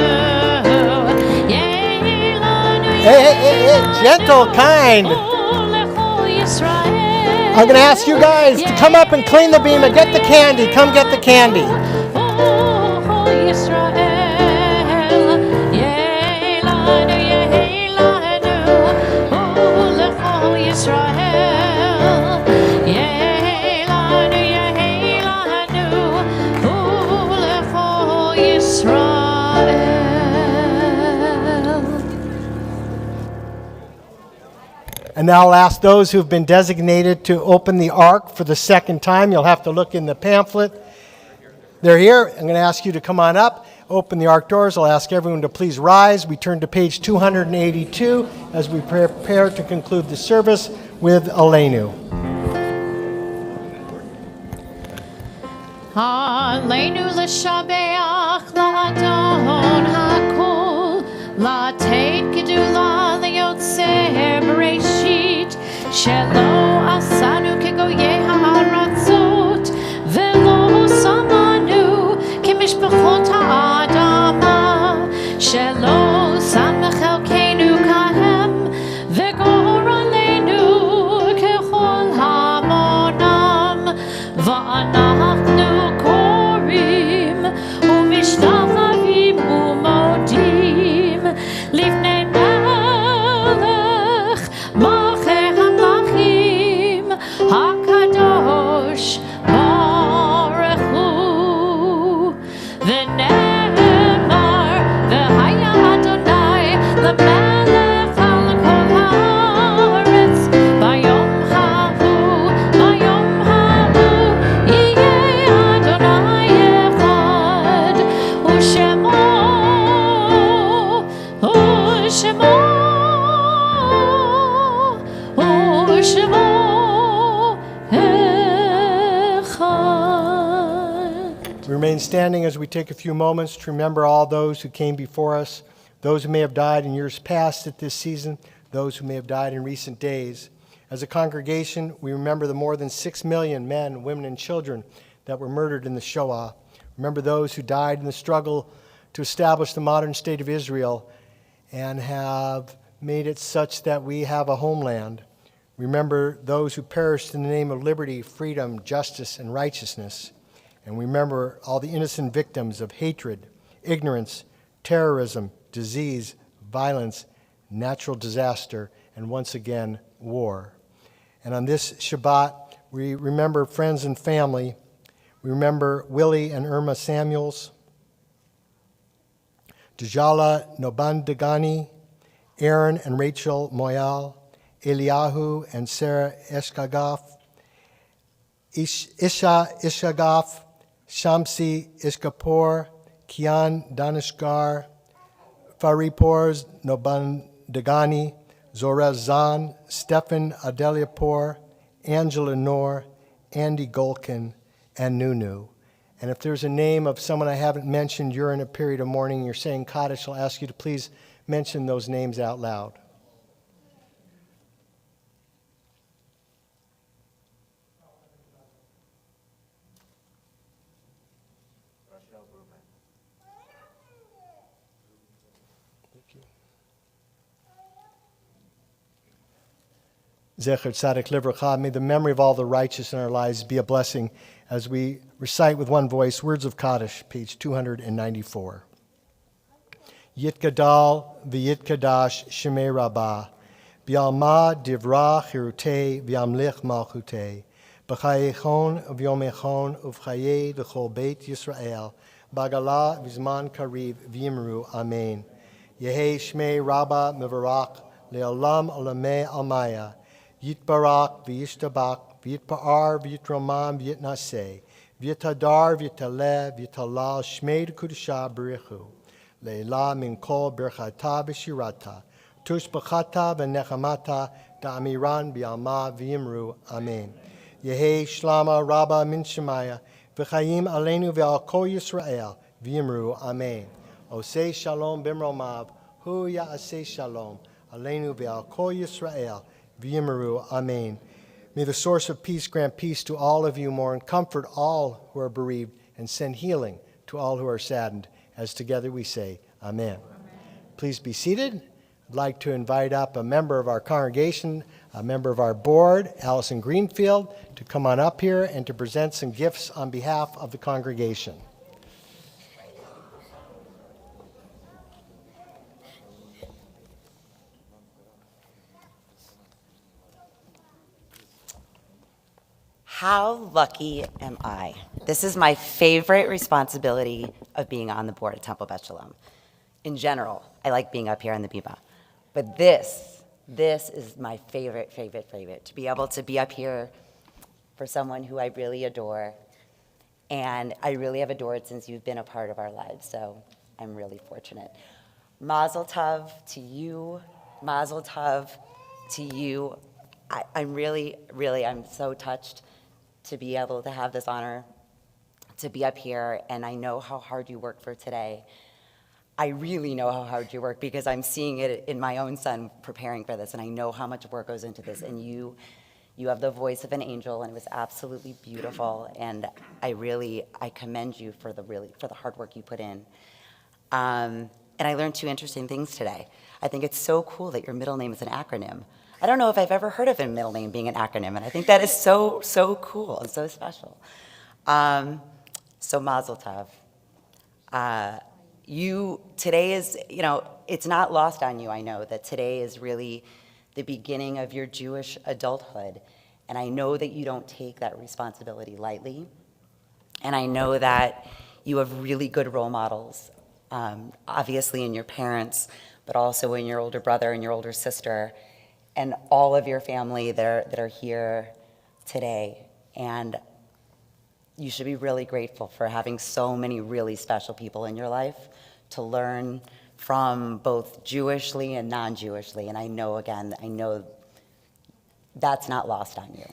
Hey, gentle, kind. I'm going to ask you guys to come up and clean the bima. Get the candy. Come get the candy. And now I'll ask those who've been designated to open the ark for the second time. You'll have to look in the pamphlet. They're here. I'm going to ask you to come on up, open the ark doors. I'll ask everyone to please rise. We turn to page 282 as we prepare to conclude the service with Aleinu. Aleinu l'shabeach la'adon hakol la'teit gedula liotzer bereshit shelo asanu kegoyei ha'aratzot velo samanu kemishpachot ha'adama shelo samach elkeinu kahem vegor aleinu kechol hamonam va'anachnu kol We remain standing as we take a few moments to remember all those who came before us, those who may have died in years past at this season, those who may have died in recent days. As a congregation, we remember the more than 6 million men, women, and children that were murdered in the Shoah. Remember those who died in the struggle to establish the modern state of Israel and have made it such that we have a homeland. Remember those who perished in the name of liberty, freedom, justice, and righteousness. And remember all the innocent victims of hatred, ignorance, terrorism, disease, violence, natural disaster, and once again, war. And on this Shabbat, we remember friends and family. We remember Willie and Irma Samuels, Djala Nobandagani, Aaron and Rachel Moyal, Eliyahu and Sarah Eshkagaf, Isha Ishagaf, Shamsi Ishkapur, Kian Danishgar, Faripor Nobandagani, Zorez Zan, Stefan Adeliapur, Angela Noor, Andy Golkin, and Nunu. And if there's a name of someone I haven't mentioned, you're in a period of mourning, you're saying Kaddish, I'll ask you to please mention those names out loud. Zecher Tzadik Livracha, may the memory of all the righteous in our lives be a blessing as we recite with one voice words of Kaddish, page 294. Yitgadal v'yitkadash shemei rabbah, v'alma divra chirutei v'amlich malchutei, b'chayechon v'yomechon uv'chayei v'chol beit Yisrael, b'agala v'zman kariv v'yimru, amen. Yehei shmei rabbah mevarach le'olam olamei almaya, Yitbarak v'yishtabak v'yitpa'ar v'yitromam v'yitnaseh v'yitadar v'yitaleh v'yitalal shmei d'kudusha b'richu le'ila min kol berchata b'shirata tushbachata v'nechamata da'amiran b'yalma v'yimru, amen. Yehei shlama rabba min shemaya v'chayim aleinu v'al kol Yisrael v'yimru, amen. Osei shalom b'mromav hu ya'aseh shalom aleinu v'al kol Yisrael v'yimru, amen. May the source of peace grant peace to all of you more and comfort all who are bereaved and send healing to all who are saddened. As together we say, amen. Please be seated. I'd like to invite up a member of our congregation, a member of our board, Alison Greenfield, to come on up here and to present some gifts on behalf of the congregation. How lucky am I? This is my favorite responsibility of being on the board at Temple Bet Shalom. In general, I like being up here on the bima. But this is my favorite, to be able to be up here for someone who I really adore. And I really have adored since you've been a part of our lives, so I'm really fortunate. Mazel tov to you, mazel tov to you. I'm so touched to be able to have this honor to be up here, and I know how hard you work for today. I really know how hard you work because I'm seeing it in my own son preparing for this, and I know how much work goes into this, and you have the voice of an angel, and it was absolutely beautiful, and I commend you for the hard work you put in. And I learned 2 interesting things today. I think it's so cool that your middle name is an acronym. I don't know if I've ever heard of a middle name being an acronym, and I think that is so cool and so special. So Mazel Tov. Today is, it's not lost on you, I know, that today is really the beginning of your Jewish adulthood, and I know that you don't take that responsibility lightly, and I know that you have really good role models, obviously in your parents, but also in your older brother and your older sister, and all of your family that are here today. And you should be really grateful for having so many really special people in your life to learn from both Jewishly and non-Jewishly. And I know that's not lost on you.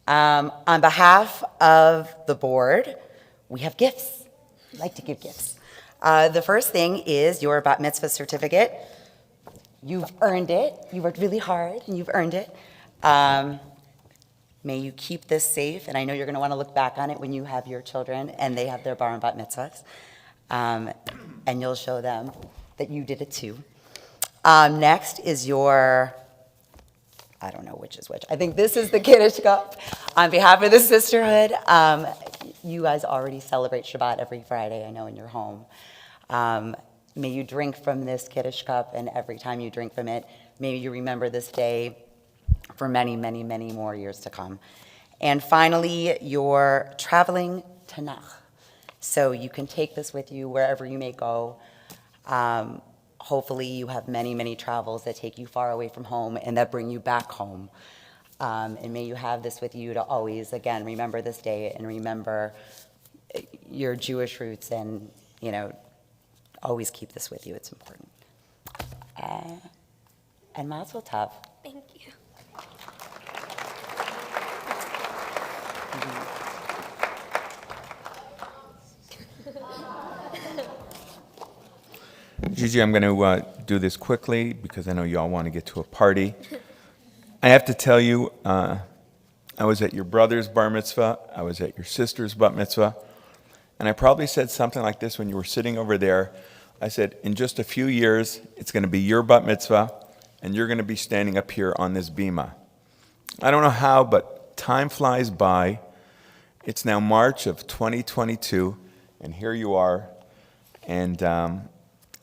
On behalf of the board, we have gifts. We like to give gifts. The first thing is your bat mitzvah certificate. You've earned it. You worked really hard, and you've earned it. May you keep this safe, and I know you're going to want to look back on it when you have your children and they have their bar and bat mitzvahs, and you'll show them that you did it too. Next is your, I don't know which is which. I think this is the Kiddush Cup. On behalf of the sisterhood, you guys already celebrate Shabbat every Friday, I know, in your home. May you drink from this Kiddush Cup, and every time you drink from it, may you remember this day for many, many, many more years to come. And finally, your traveling Tanakh. So you can take this with you wherever you may go. Hopefully you have many, many travels that take you far away from home and that bring you back home. And may you have this with you to always, again, remember this day and remember your Jewish roots, and, you know, always keep this with you. It's important. And Mazel Tov. Thank you. Gigi, I'm going to do this quickly because I know you all want to get to a party. I have to tell you, I was at your brother's bar mitzvah, I was at your sister's bat mitzvah, and I probably said something like this when you were sitting over there. I said, in just a few years, it's going to be your bat mitzvah, and you're going to be standing up here on this bima. I don't know how, but time flies by. It's now March of 2022, and here you are, and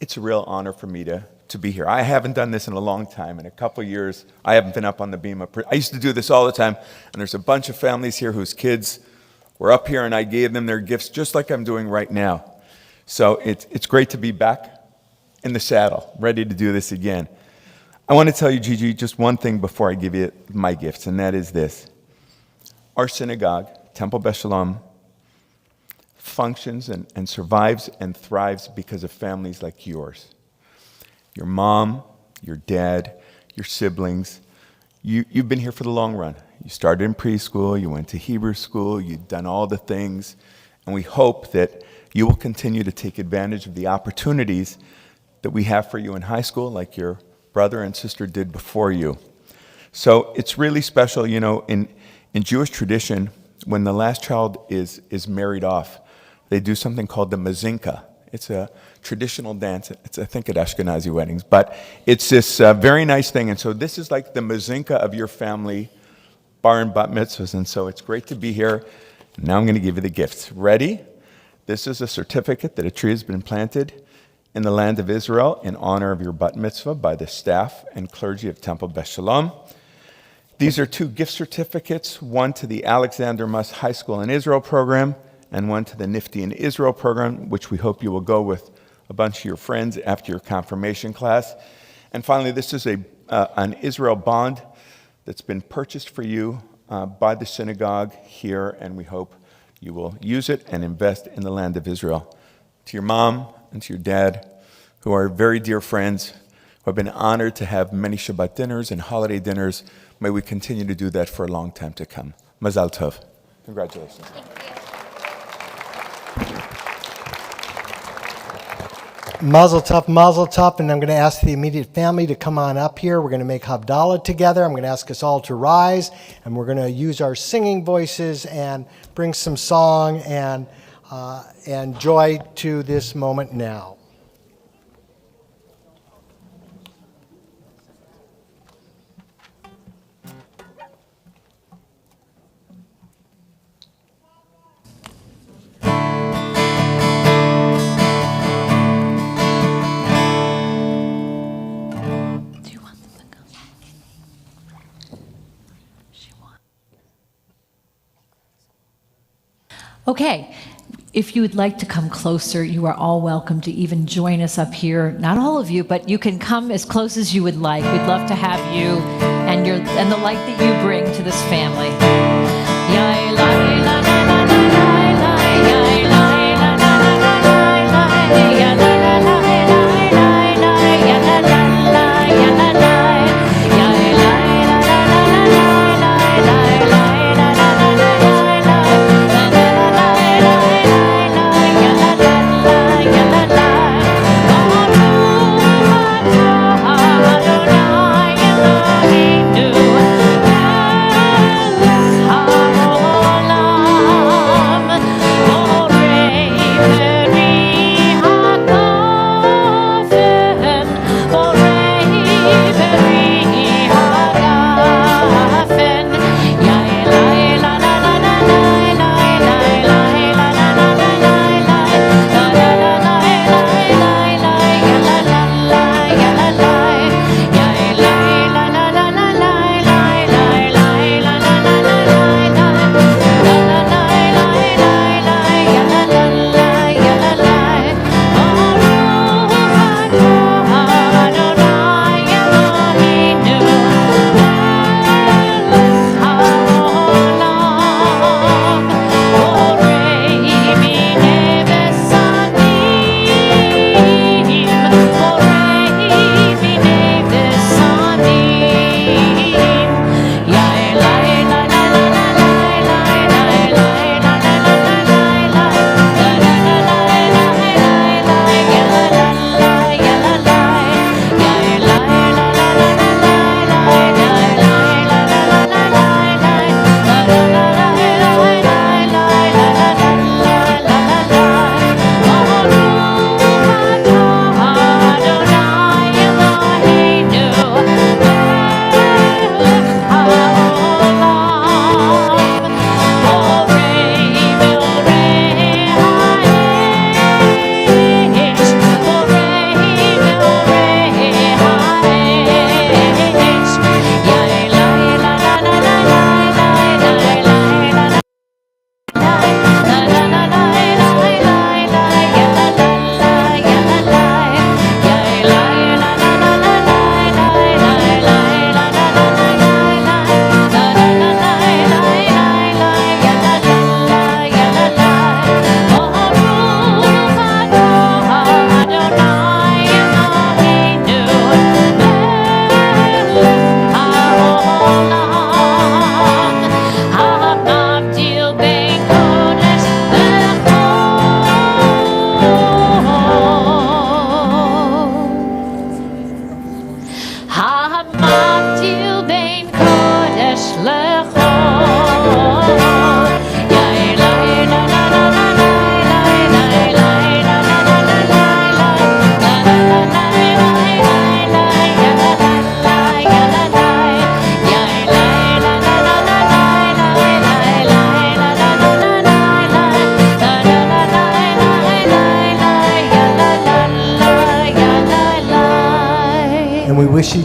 it's a real honor for me to be here. I haven't done this in a long time. In a couple of years, I haven't been up on the bima. I used to do this all the time, and there's a bunch of families here whose kids were up here, and I gave them their gifts just like I'm doing right now. So it's great to be back in the saddle, ready to do this again. I want to tell you, Gigi, just one thing before I give you my gifts, and that is this. Our synagogue, Temple Beth Shalom, functions and survives and thrives because of families like yours. Your mom, your dad, your siblings. You've been here for the long run. You started in preschool, you went to Hebrew school, you've done all the things, and we hope that you will continue to take advantage of the opportunities that we have for you in high school, like your brother and sister did before you. So it's really special, you know, in Jewish tradition, when the last child is married off, they do something called the Mazinka. It's a traditional dance. It's, I think, at Ashkenazi weddings. But it's this very nice thing. And so this is like the Mazinka of your family, bar and bat mitzvahs. And so it's great to be here. Now I'm going to give you the gifts. Ready? This is a certificate that a tree has been planted in the land of Israel in honor of your bat mitzvah by the staff and clergy of Temple Beth Shalom. These are 2 gift certificates, one to the Alexander Muss High School in Israel program, and one to the Nifty in Israel program, which we hope you will go with a bunch of your friends after your confirmation class. And finally, this is an Israel bond that's been purchased for you by the synagogue here, and we hope you will use it and invest in the land of Israel. To your mom and to your dad, who are very dear friends, who have been honored to have many Shabbat dinners and holiday dinners, may we continue to do that for a long time to come. Mazal Tov. Congratulations. Mazel tov, and I'm going to ask the immediate family to come on up here. We're going to make Havdalah together. I'm going to ask us all to rise, and we're going to use our singing voices and bring some song and joy to this moment now. Okay, if you would like to come closer, you are all welcome to even join us up here. Not all of you, but you can come as close as you would like. We'd love to have you and the light that you bring to this family.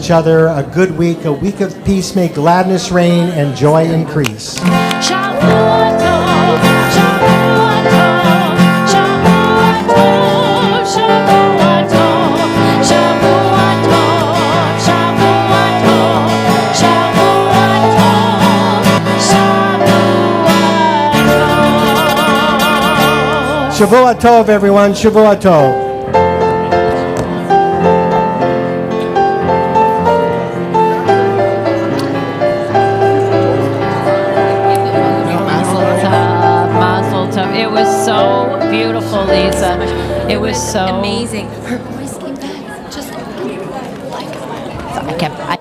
each other a good week, a week of peace. May gladness reign and joy increase. Shavua Tov, everyone. Shavua Tov. It was so beautiful, Lisa. It was so amazing. Her voice came back just like I kept.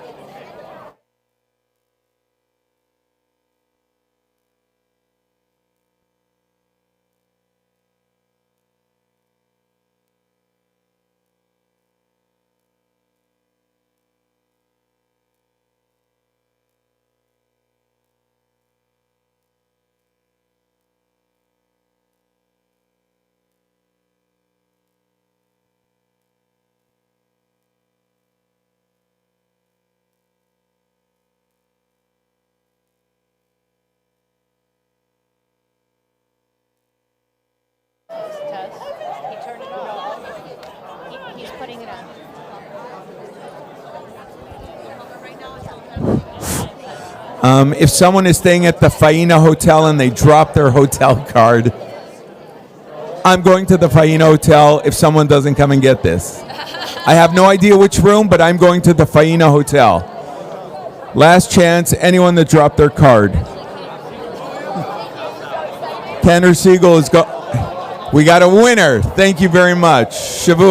He turned it off. He's putting it on. If someone is staying at the Faina Hotel and they drop their hotel card, I'm going to the Faina Hotel if someone doesn't come and get this. I have no idea which room, but I'm going to the Faina Hotel. Last chance, anyone that dropped their card. Tanner Siegel is We got a winner. Thank you very much. Shavua